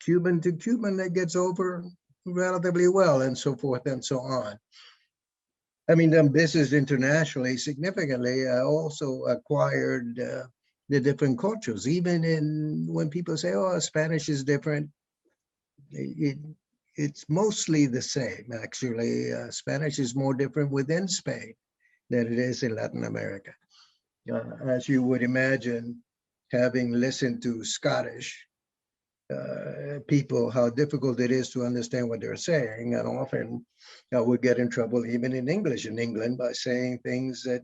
Cuban to Cuban, that gets over relatively well, and so forth and so on. I mean, done business internationally significantly. I also acquired the different cultures, even when people say, oh, Spanish is different. It's mostly the same, actually. Spanish is more different within Spain than it is in Latin America. As you would imagine, having listened to Scottish people, how difficult it is to understand what they're saying. And often I would get in trouble even in English in England by saying things that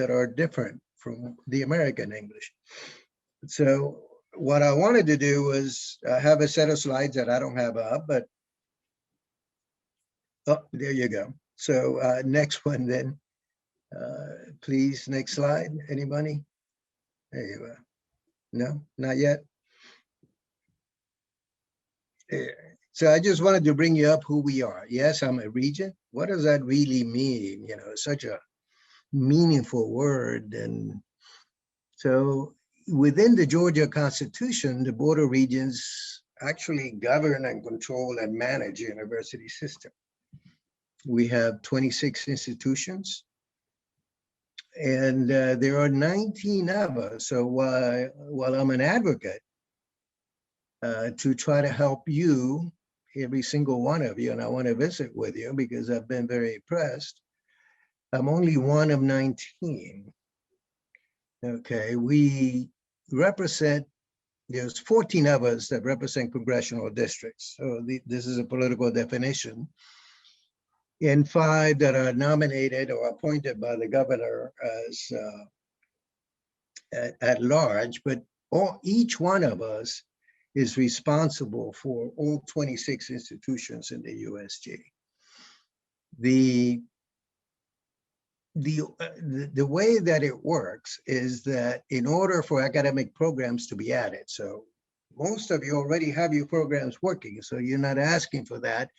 are different from the American English. So what I wanted to do was have a set of slides that I don't have up, but oh, there you go. So next one then, please, next slide. Anybody? There you go. No, not yet. So I just wanted to bring you up who we are. Yes, I'm a regent. What does that really mean? You know, such a meaningful word. And so within the Georgia Constitution, the Board of Regents actually govern and control and manage the university system. We have 26 institutions, and there are 19 of us. So while I'm an advocate to try to help you, every single one of you, and I want to visit with you because I've been very impressed, I'm only one of 19. Okay, we represent, there's 14 of us that represent congressional districts. So this is a political definition. And 5 that are nominated or appointed by the governor as at large, but each one of us is responsible for all 26 institutions in the USG. The way that it works is that in order for academic programs to be added, so most of you already have your programs working, so you're not asking for that.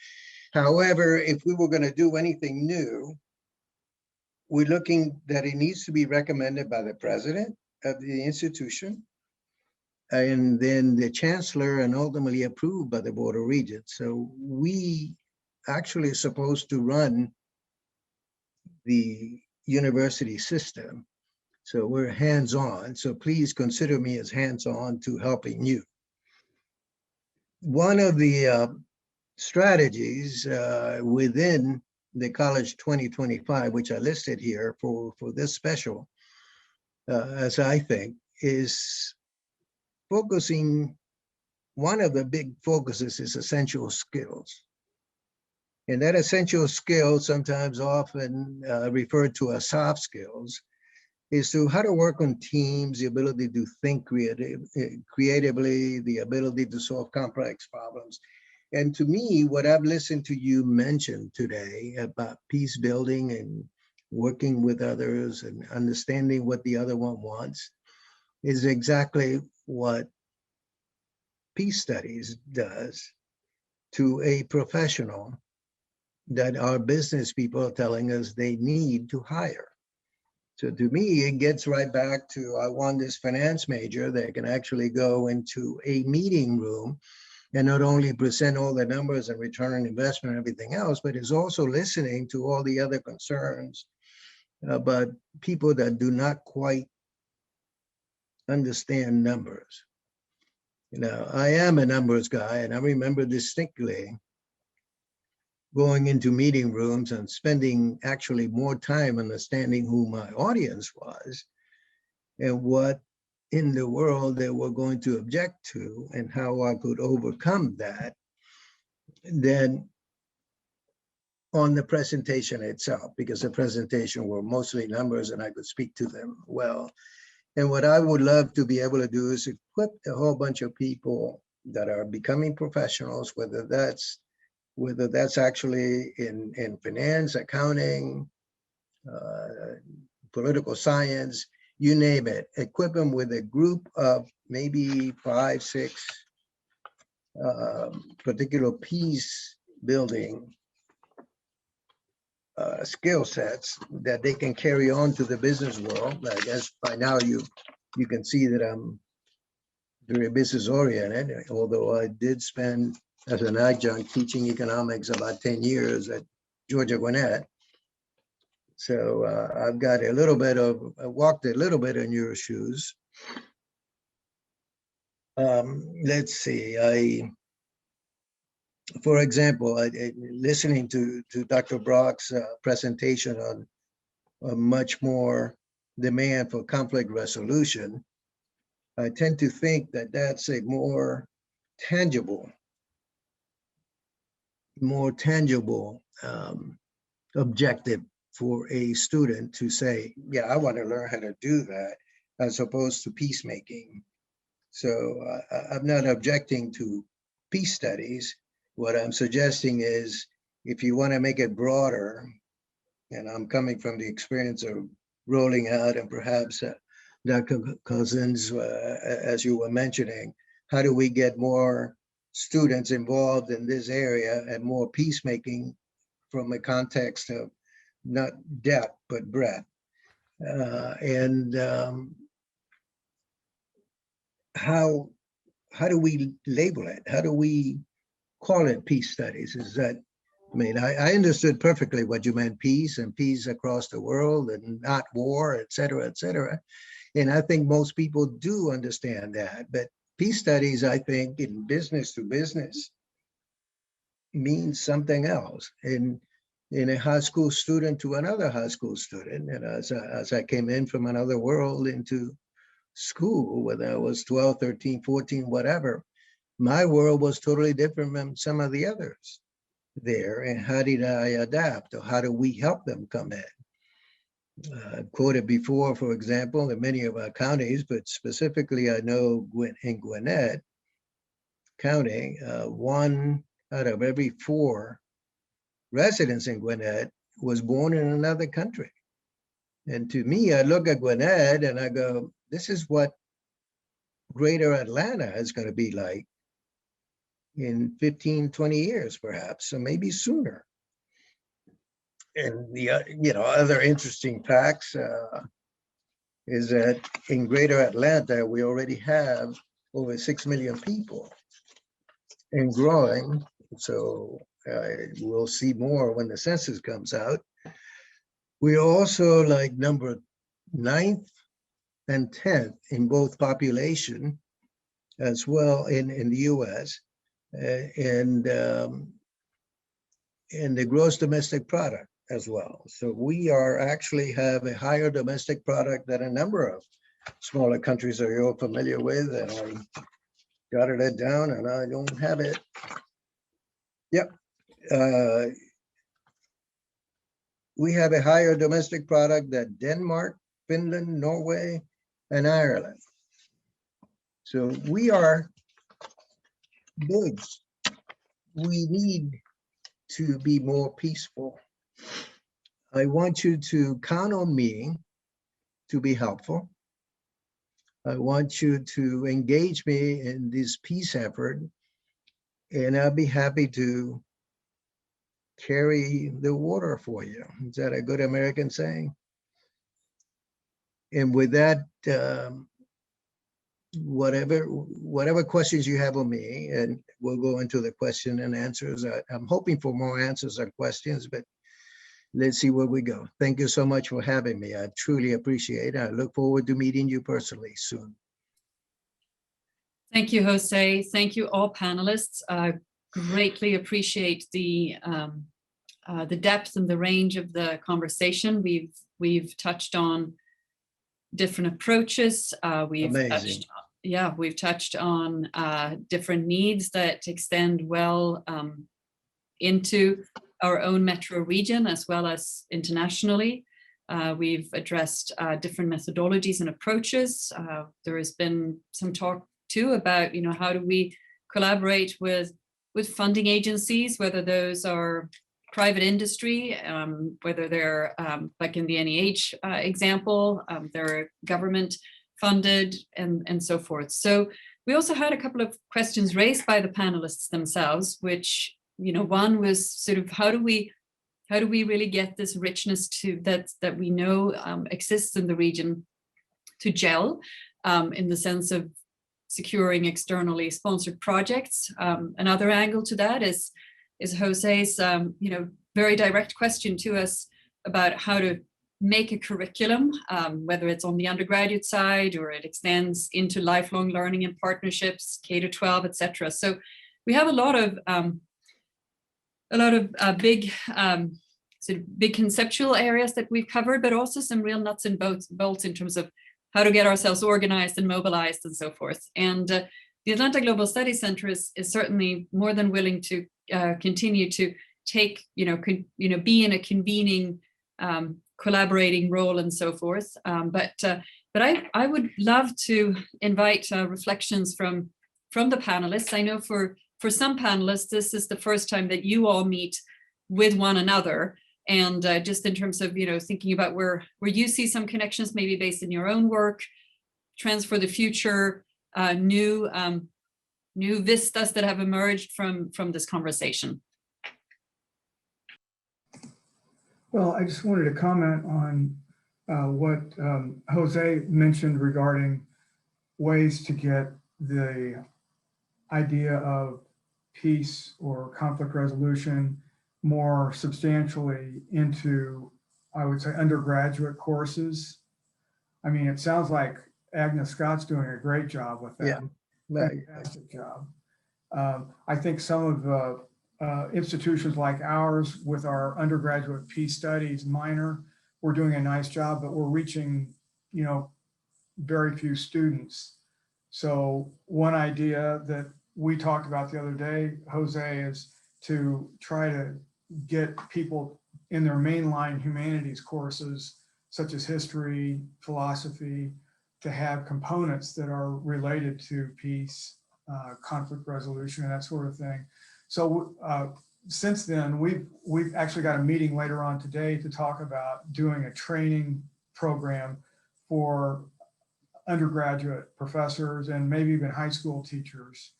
However, if we were going to do anything new, we're looking that it needs to be recommended by the president of the institution, and then the chancellor, and ultimately approved by the Board of Regents. So we actually are supposed to run the university system. So we're hands-on. So please consider me as hands-on to helping you. One of the strategies within the College 2025, which I listed here for this special, as I think, is focusing. One of the big focuses is essential skills. And that essential skill, sometimes often referred to as soft skills, is to how to work on teams, the ability to think creatively, the ability to solve complex problems. And to me, what I've listened to you mention today about peace building and working with others and understanding what the other one wants is exactly what peace studies does to a professional that our business people are telling us they need to hire. So to me, it gets right back to, I want this finance major that can actually go into a meeting room and not only present all the numbers and return on investment and everything else, but is also listening to all the other concerns about people that do not quite understand numbers. You know, I am a numbers guy, and I remember distinctly going into meeting rooms and spending actually more time understanding who my audience was and what in the world they were going to object to and how I could overcome that than on the presentation itself, because the presentation were mostly numbers and I could speak to them well. And what I would love to be able to do is equip a whole bunch of people that are becoming professionals, whether that's actually in finance, accounting, political science, you name it, equip them with a group of maybe 5, 6 particular peace building skill sets that they can carry on to the business world. I guess by now you can see that I'm very business oriented, although I did spend as an adjunct teaching economics about 10 years at Georgia Gwinnett. So I've got a little bit of, I walked a little bit in your shoes. Let's see, for example, listening to Dr. Brock's presentation on a much more demand for conflict resolution, I tend to think that that's a more tangible objective for a student to say, yeah, I want to learn how to do that, as opposed to peacemaking. So I'm not objecting to peace studies. What I'm suggesting is, if you want to make it broader, and I'm coming from the experience of rolling out, and perhaps Dr. Cousins, as you were mentioning, how do we get more students involved in this area and more peacemaking from a context of not depth, but breadth? How do we label it? How do we call it peace studies? Is that, I mean, I understood perfectly what you meant, peace and peace across the world and not war, et cetera, et cetera. And I think most people do understand that. But peace studies, I think, in business to business means something else. In a high school student to another high school student. And as I came in from another world into school, whether I was 12, 13, 14, whatever, my world was totally different from some of the others there. And how did I adapt, or how do we help them come in? I've quoted before, for example, in many of our counties, but specifically I know in Gwinnett County, 1 out of every 4 residents in Gwinnett was born in another country. And to me, I look at Gwinnett and I go, this is what greater Atlanta is going to be like in 15, 20 years, perhaps, so maybe sooner. And the other interesting facts is that in greater Atlanta, we already have over 6 million people and growing. So we'll see more when the census comes out. We're also like number 9th and 10th in both population as well in the US. And in the gross domestic product as well. So we are actually have a higher domestic product than a number of smaller countries that you're familiar with, and I jotted it down and I don't have it. Yep. We have a higher domestic product than Denmark, Finland, Norway, and Ireland. So we are big. We need to be more peaceful. I want you to count on me to be helpful. I want you to engage me in this peace effort, and I'll be happy to carry the water for you. Is that a good American saying? And with that, whatever questions you have on me, and we'll go into the question and answers. I'm hoping for more answers or questions, but let's see where we go. Thank you so much for having me. I truly appreciate it. I look forward to meeting you personally soon. Thank you, Jose. Thank you, all panelists. Greatly appreciate the depth and the range of the conversation. We've touched on different approaches. We've touched on different needs that extend well into our own metro region as well as internationally. We've addressed different methodologies and approaches. There has been some talk too about, how do we collaborate with funding agencies, whether those are private industry, whether they're like in the NEH example, they're government funded and so forth. So we also had a couple of questions raised by the panelists themselves, which, one was sort of how do we really get this richness to that we know exists in the region to gel in the sense of securing externally sponsored projects. Another angle to that is Jose's very direct question to us about how to make a curriculum, whether it's on the undergraduate side or it extends into lifelong learning and partnerships, K-12, etc. So we have a lot of big sort of big conceptual areas that we've covered, but also some real nuts and bolts in terms of how to get ourselves organized and mobilized and so forth. And the Atlanta Global Studies Center is certainly more than willing to continue to take, be in a convening, collaborating role and so forth. But I would love to invite reflections from the panelists. I know for some panelists, this is the first time that you all meet with one another. And just in terms of, thinking about where you see some connections, maybe based in your own work, trends for the future, new vistas that have emerged from this conversation. Well, I just wanted to comment on what Jose mentioned regarding ways to get the idea of peace or conflict resolution more substantially into, I would say, undergraduate courses. I mean, it sounds like Agnes Scott's doing a great job with that. Yeah, fantastic job. I think some of the institutions like ours with our undergraduate peace studies minor, we're doing a nice job, but we're reaching, very few students. So one idea that we talked about the other day, Jose, is to try to get people in their mainline humanities courses, such as history, philosophy, to have components that are related to peace, conflict resolution, and that sort of thing. So since then, we've actually got a meeting later on today to talk about doing a training program for undergraduate professors and maybe even high school teachers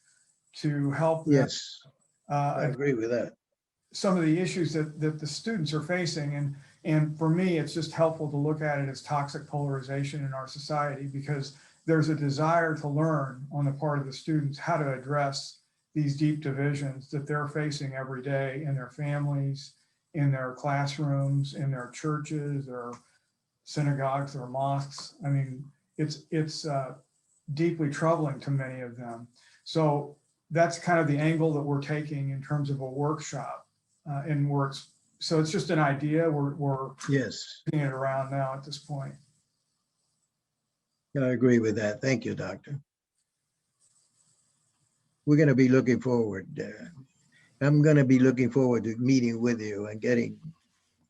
to help them. Yes, I agree with that. Some of the issues that the students are facing. And for me, it's just helpful to look at it as toxic polarization in our society, because there's a desire to learn on the part of the students how to address these deep divisions that they're facing every day in their families, in their classrooms, in their churches, their synagogues, their mosques. I mean, it's deeply troubling to many of them. So that's kind of the angle that we're taking in terms of a workshop in works. So it's just an idea. We're Yes, getting it around now at this point. I agree with that. Thank you, Doctor. We're going to be looking forward. I'm going to be looking forward to meeting with you and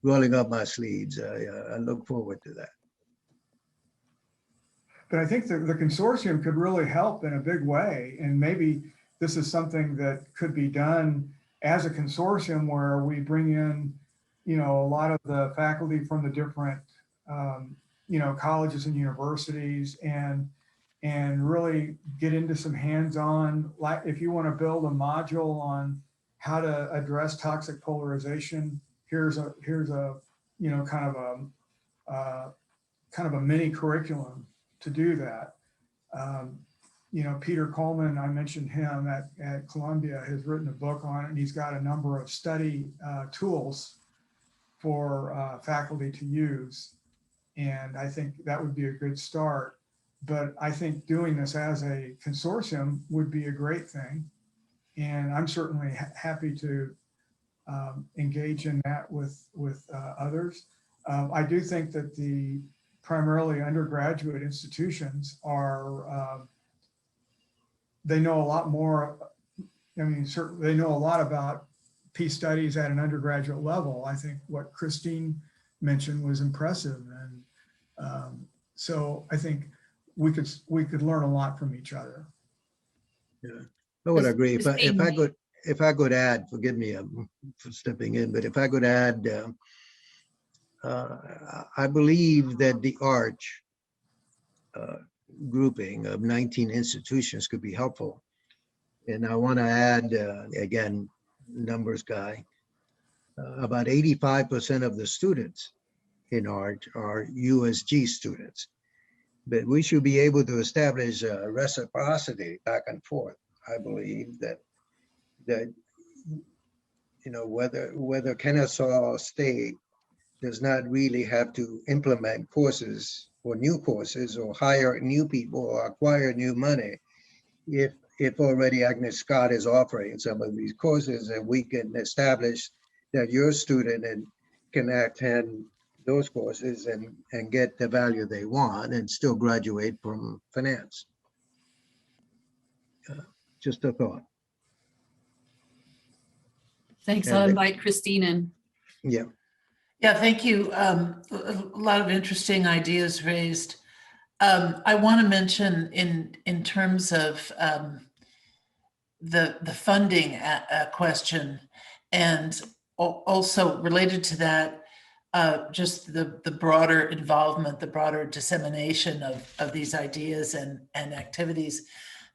rolling up my sleeves. I look forward to that. But I think the consortium could really help in a big way. And maybe this is something that could be done as a consortium where we bring in, you know, a lot of the faculty from the different, you know, colleges and universities and really get into some hands-on, like if you want to build a module on how to address toxic polarization, here's a, you know, kind of a mini curriculum to do that. You know, Peter Coleman, I mentioned him at Columbia, has written a book on it, and he's got a number of study tools for faculty to use. And I think that would be a good start. But I think doing this as a consortium would be a great thing. And I'm certainly happy to engage in that with others. I do think that the primarily undergraduate institutions are, they know a lot more. I mean, certainly they know a lot about peace studies at an undergraduate level. I think what Christine mentioned was impressive. And so I think we could learn a lot from each other. Yeah, I would agree. If I could add, forgive me for stepping in, but if I could add, I believe that the ARCH grouping of 19 institutions could be helpful. And I want to add, again, numbers guy, about 85% of the students in ARCH are USG students. But we should be able to establish reciprocity back and forth. I believe that you know, whether Kennesaw State does not really have to implement courses or new courses or hire new people or acquire new money, if already Agnes Scott is offering some of these courses, and we can establish that your student can attend those courses and get the value they want and still graduate from finance. Just a thought. Thanks. I'll invite Christine in. Yeah. Yeah, thank you. A lot of interesting ideas raised. I want to mention in terms of the funding question, and also related to that, just the broader involvement, the broader dissemination of these ideas and activities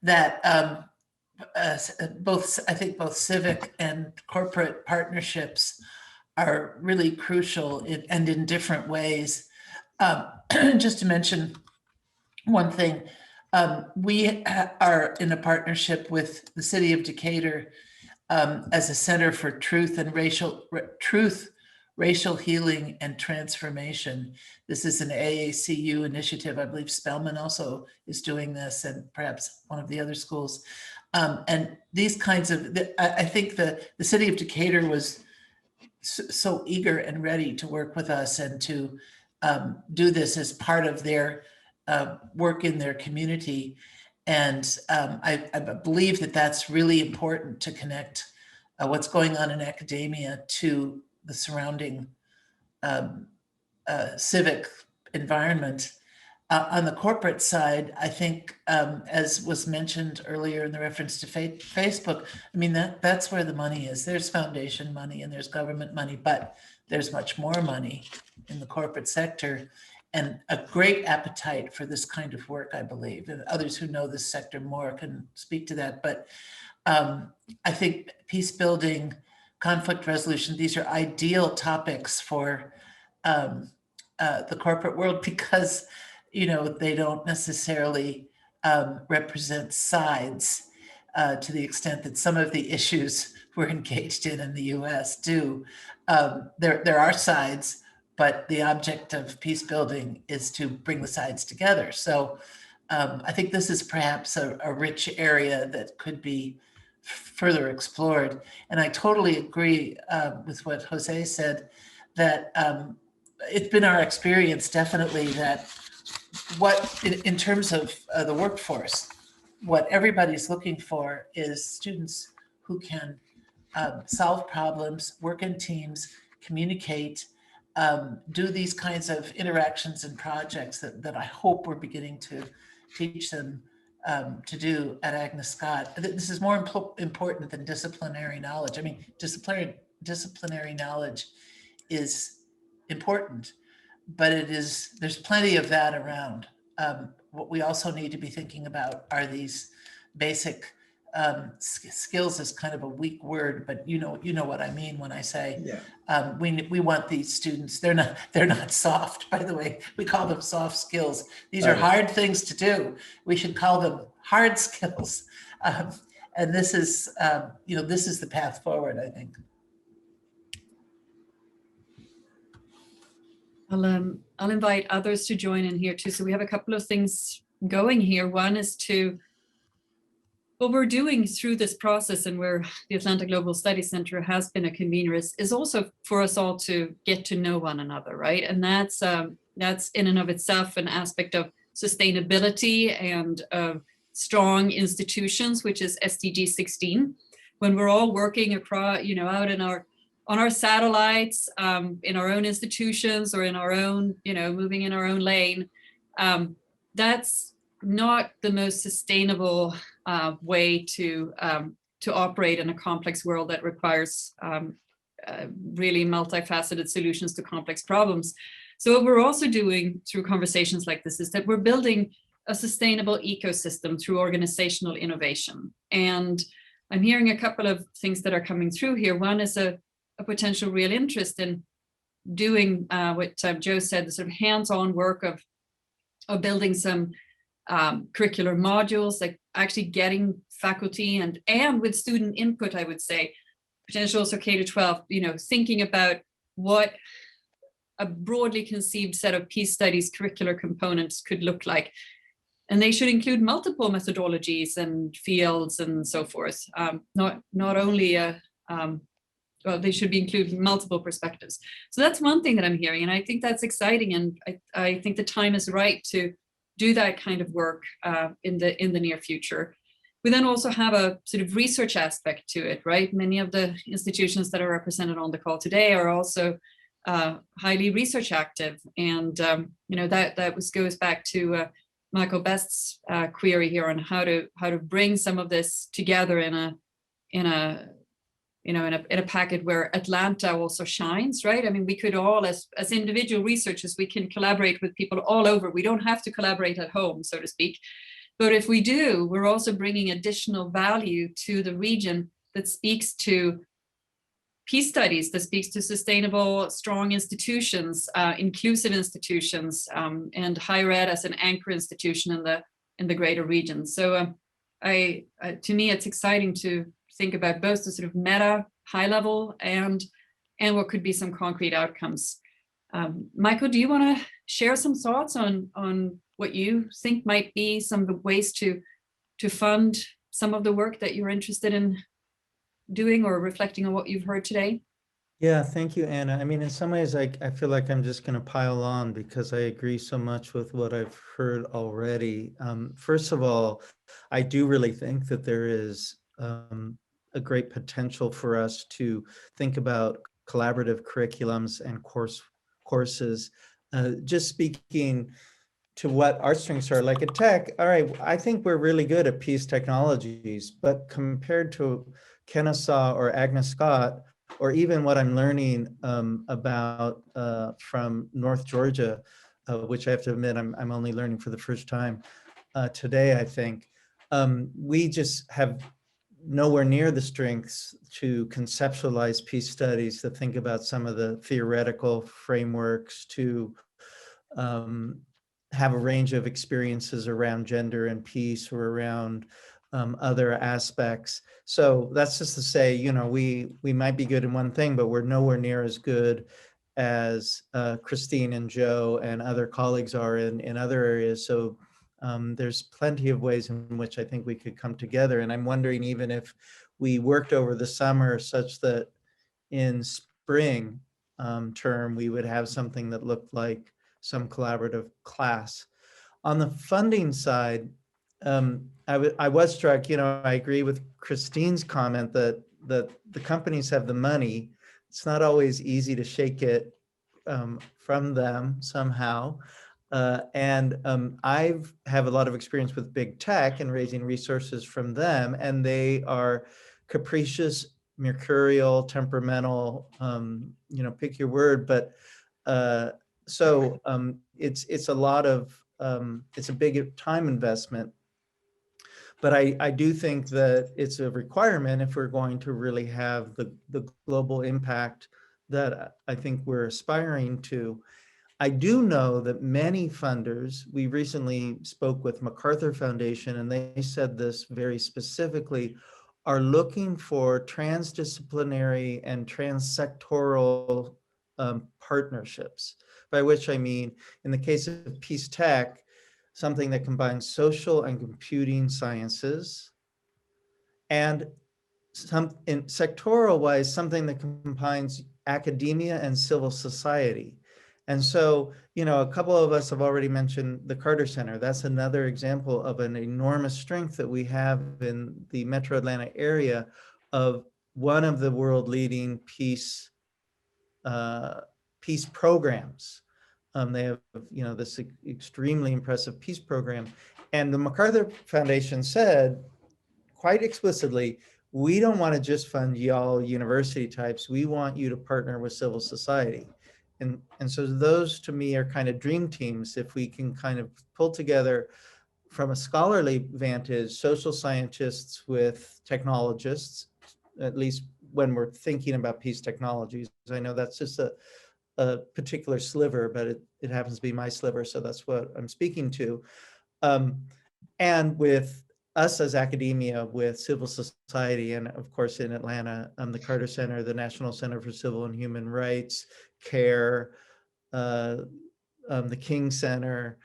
that I think both civic and corporate partnerships are really crucial and in different ways. Just to mention one thing, we are in a partnership with the city of Decatur as a Center for Truth and Racial Healing and Transformation. This is an AACU initiative. I believe Spelman also is doing this, and perhaps one of the other schools. And these kinds of, I think the city of Decatur was so eager and ready to work with us and to do this as part of their work in their community. And I believe that that's really important to connect what's going on in academia to the surrounding civic environment. On the corporate side, I think, as was mentioned earlier in the reference to Facebook, I mean, that's where the money is. There's foundation money and there's government money, but there's much more money in the corporate sector and a great appetite for this kind of work, I believe. And others who know this sector more can speak to that. But I think peace building, conflict resolution, these are ideal topics for the corporate world because they don't necessarily represent sides to the extent that some of the issues we're engaged in the US do. There are sides, but the object of peace building is to bring the sides together. So I think this is perhaps a rich area that could be further explored. And I totally agree with what Jose said, that it's been our experience definitely that in terms of the workforce, what everybody's looking for is students who can solve problems, work in teams, communicate, do these kinds of interactions and projects that I hope we're beginning to teach them to do at Agnes Scott. This is more important than disciplinary knowledge. I mean, disciplinary knowledge is important, but there's plenty of that around. What we also need to be thinking about are these basic skills is kind of a weak word, but you know what I mean when I say we want these students. They're not soft, by the way. We call them soft skills. These are hard things to do. We should call them hard skills. And this is this is the path forward, I think. I'll invite others to join in here too. So we have a couple of things going here. One is what we're doing through this process, and where the Atlanta Global Studies Center has been a convener, is also for us all to get to know one another, right? And that's in and of itself an aspect of sustainability and of strong institutions, which is SDG 16. When we're all working across, out on our satellites, in our own institutions, or in our own, moving in our own lane, that's not the most sustainable way to operate in a complex world that requires really multifaceted solutions to complex problems. So what we're also doing through conversations like this is that we're building a sustainable ecosystem through organizational innovation. And I'm hearing a couple of things that are coming through here. One is a potential real interest in doing what Joe said, the sort of hands-on work of building some curricular modules, like actually getting faculty and with student input, I would say, potentially also K-12, thinking about what a broadly conceived set of peace studies curricular components could look like. And they should include multiple methodologies and fields and so forth. Not only they should be including multiple perspectives. So that's one thing that I'm hearing, and I think that's exciting, and I think the time is right to do that kind of work in the near future. We then also have a sort of research aspect to it, right? Many of the institutions that are represented on the call today are also highly research active, and that goes back to Michael Best's query here on how to bring some of this together in a packet where Atlanta also shines, right? I mean, we could all, as individual researchers, we can collaborate with people all over. We don't have to collaborate at home, so to speak. But if we do, we're also bringing additional value to the region that speaks to peace studies, that speaks to sustainable, strong institutions, inclusive institutions, and higher ed as an anchor institution in the greater region. So to me, it's exciting to think about both the sort of meta, high level, and what could be some concrete outcomes. Michael, do you want to share some thoughts on what you think might be some of the ways to fund some of the work that you're interested in doing, or reflecting on what you've heard today? Yeah, thank you, Anna. I mean, in some ways, I feel like I'm just going to pile on because I agree so much with what I've heard already. First of all, I do really think that there is a great potential for us to think about collaborative curriculums and courses. Just speaking to what our strengths are, like at Tech, all right, I think we're really good at peace technologies, but compared to Kennesaw or Agnes Scott, or even what I'm learning about from North Georgia, which I have to admit I'm only learning for the first time today, I think, we just have nowhere near the strengths to conceptualize peace studies, to think about some of the theoretical frameworks, to have a range of experiences around gender and peace, or around other aspects. So that's just to say, we might be good in one thing, but we're nowhere near as good as Christine and Joe and other colleagues are in other areas. So there's plenty of ways in which I think we could come together. And I'm wondering even if we worked over the summer such that in spring term, we would have something that looked like some collaborative class. On the funding side, I was struck, I agree with Christine's comment that the companies have the money. It's not always easy to shake it from them somehow. I have a lot of experience with big tech and raising resources from them, and they are capricious, mercurial, temperamental, pick your word, but it's a lot of, it's a big time investment. But I do think that it's a requirement if we're going to really have the global impact that I think we're aspiring to. I do know that many funders, we recently spoke with MacArthur Foundation, and they said this very specifically, are looking for transdisciplinary and transsectoral partnerships, by which I mean, in the case of Peace Tech, something that combines social and computing sciences, and in sectoral wise, something that combines academia and civil society. And so, a couple of us have already mentioned the Carter Center. That's another example of an enormous strength that we have in the Metro Atlanta area of one of the world leading peace programs. They have, this extremely impressive peace program. And the MacArthur Foundation said quite explicitly, we don't want to just fund y'all university types. We want you to partner with civil society. And so those to me are kind of dream teams if we can kind of pull together from a scholarly vantage, social scientists with technologists, at least when we're thinking about peace technologies. I know that's just a particular sliver, but it happens to be my sliver, so that's what I'm speaking to. And with us as academia, with civil society, and of course in Atlanta, the Carter Center, the National Center for Civil and Human Rights, CARE, the King Center.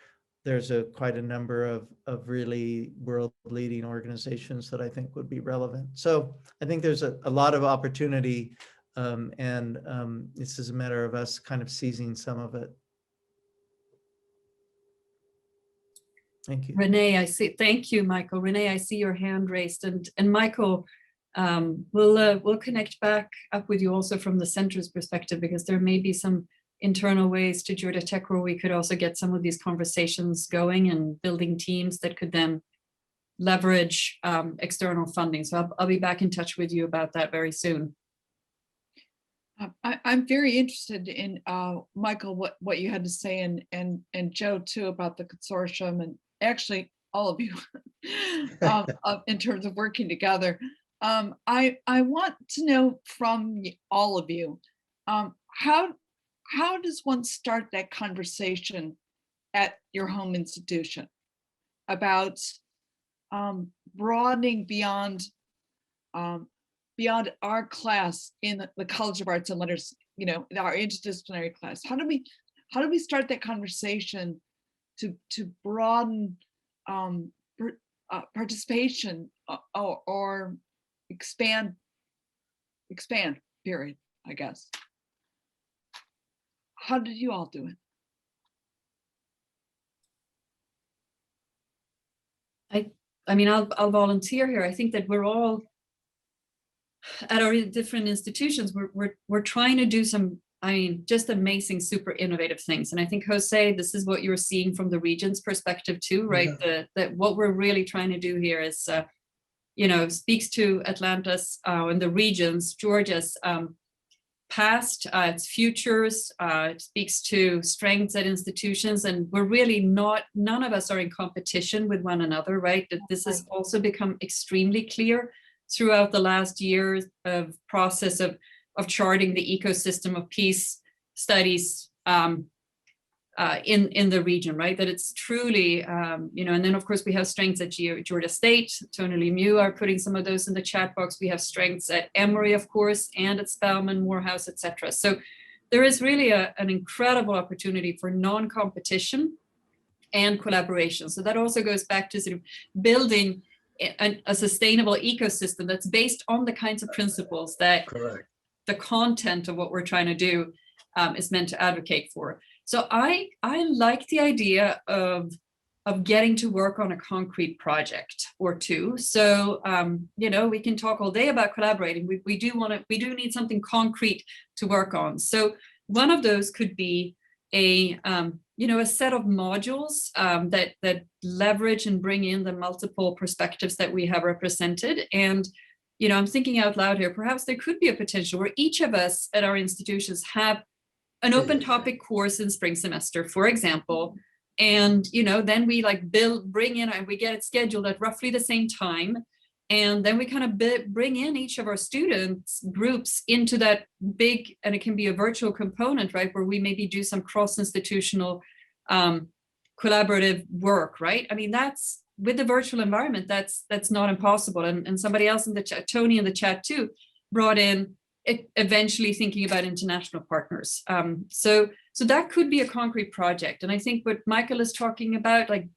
There's quite a number of really world leading organizations that I think would be relevant. So I think there's a lot of opportunity, and this is a matter of us kind of seizing some of it. Thank you. Renee, I see. Thank you, Michael. Renee, I see your hand raised, and Michael, we'll connect back up with you also from the center's perspective, because there may be some internal ways to Georgia Tech where we could also get some of these conversations going and building teams that could then leverage external funding. So I'll be back in touch with you about that very soon. I'm very interested in Michael, what you had to say, and Joe too, about the consortium, and actually all of you in terms of working together. I want to know from all of you, how does one start that conversation at your home institution about broadening beyond our class in the College of Arts and Letters, our interdisciplinary class? How do we start that conversation to broaden participation or expand period, I guess? How did you all do it? I mean, I'll volunteer here. I think that we're all at our different institutions, we're trying to do some, just amazing, super innovative things. And I think, Jose, this is what you're seeing from the region's perspective too, right? Yeah. That what we're really trying to do here is, speaks to Atlanta's and the region's, Georgia's past, its futures, it speaks to strengths at institutions, and we're really none of us are in competition with one another, right? That this has also become extremely clear throughout the last year of process of charting the ecosystem of peace studies in the region, right? That it's truly, and then of course we have strengths at Georgia State. Tony Lemieux are putting some of those in the chat box. We have strengths at Emory, of course, and at Spelman, Morehouse, etc. So there is really an incredible opportunity for non-competition and collaboration. So that also goes back to sort of building a sustainable ecosystem that's based on the kinds of principles that Correct. the content of what we're trying to do is meant to advocate for. So I like the idea of getting to work on a concrete project or two. So you know, we can talk all day about collaborating. We do need something concrete to work on. So one of those could be a you know, a set of modules that leverage and bring in the multiple perspectives that we have represented. And you know, I'm thinking out loud here, perhaps there could be a potential where each of us at our institutions have an open topic course in spring semester, for example. And, you know, then we like bring in, and we get it scheduled at roughly the same time. And then we kind of bring in each of our students groups into that big, and it can be a virtual component, right? Where we maybe do some cross-institutional collaborative work, right? I mean, that's, with the virtual environment, that's not impossible. And somebody else in the chat, Tony in the chat too, brought in eventually thinking about international partners. So that could be a concrete project. And I think what Michael is talking about, like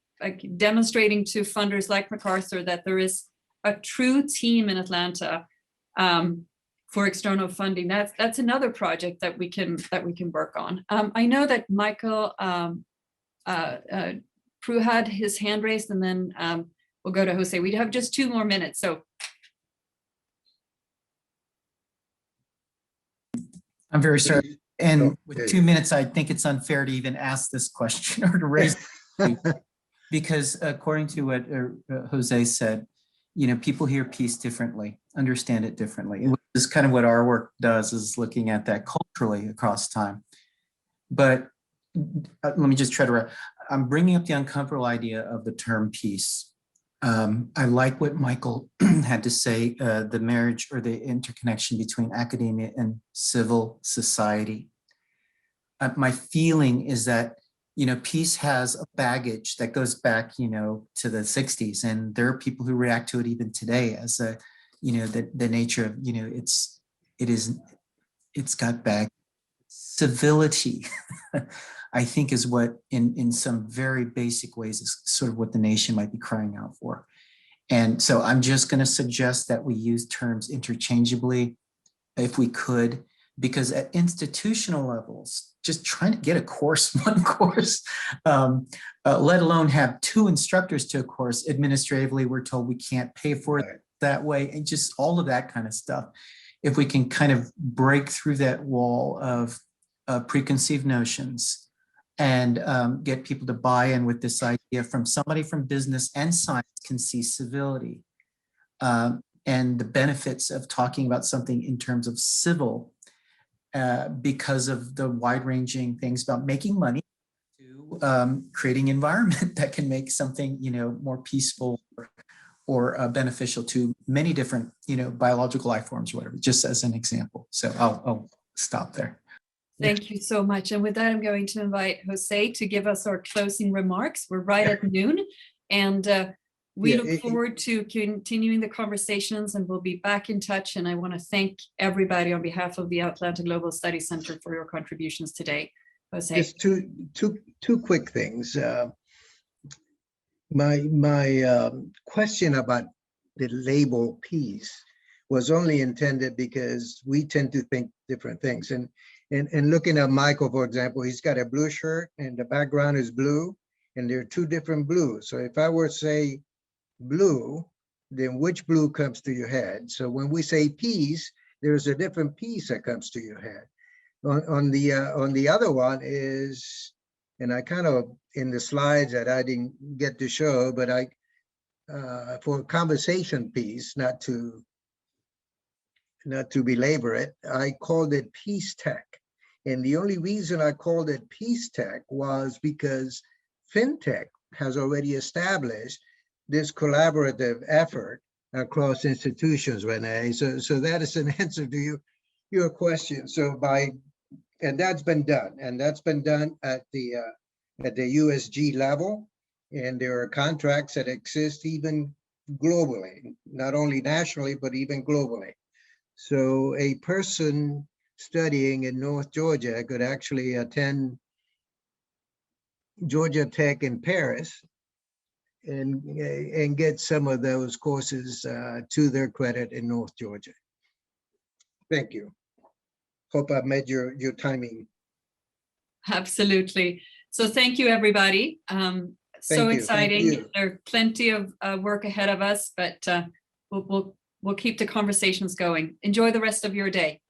demonstrating to funders like MacArthur that there is a true team in Atlanta for external funding. That's another project that we can work on. I know that Michael Prue had his hand raised, and then we'll go to Jose. We have just 2 more minutes, so. I'm very sorry. And Okay. with 2 minutes, I think it's unfair to even ask this question or to raise it, because according to what Jose said, you know, people hear peace differently, understand it differently. Which is kind of what our work does, is looking at that culturally across time. But let me just try to, I'm bringing up the uncomfortable idea of the term peace. I like what Michael had to say, the marriage or the interconnection between academia and civil society. My feeling is that, you know, peace has a baggage that goes back, you know, to the 60s. And there are people who react to it even today as a, you know, the nature of, you know, it's got baggage. Civility, I think, is what in some very basic ways is sort of what the nation might be crying out for. And so I'm just going to suggest that we use terms interchangeably if we could, because at institutional levels, just trying to get a course, one course, let alone have 2 instructors to a course, administratively, we're told we can't pay for it that way, and just all of that kind of stuff. If we can kind of break through that wall of preconceived notions and get people to buy in with this idea from somebody from business and science can see civility and the benefits of talking about something in terms of civil because of the wide-ranging things about making money to creating environment that can make something, you know, more peaceful or beneficial to many different, you know, biological life forms or whatever, just as an example. So I'll stop there. Thank you so much. And with that, I'm going to invite Jose to give us our closing remarks. We're right at noon, and we look forward to continuing the conversations, and we'll be back in touch. And I want to thank everybody on behalf of the Atlanta Global Studies Center for your contributions today. Jose. Just two quick things. My question about the label peace was only intended because we tend to think different things. And looking at Michael, for example, he's got a blue shirt and the background is blue, and there are 2 different blues. So if I were to say blue, then which blue comes to your head? So when we say peace, there's a different peace that comes to your head. On the other one is, and I kind of, in the slides that I didn't get to show, but I, for conversation piece, not to belabor it, I called it peace tech. And the only reason I called it peace tech was because FinTech has already established this collaborative effort across institutions, Renee. So that is an answer to your question. So and that's been done, at the USG level, and there are contracts that exist even globally, not only nationally, but even globally. So a person studying in North Georgia could actually attend Georgia Tech in Perez and get some of those courses to their credit in North Georgia. Thank you. Hope I met your timing. Absolutely. So thank you, everybody. So Thank you. Thank exciting. you. There are plenty of work ahead of us, but we'll keep the conversations going. Enjoy the rest of your day.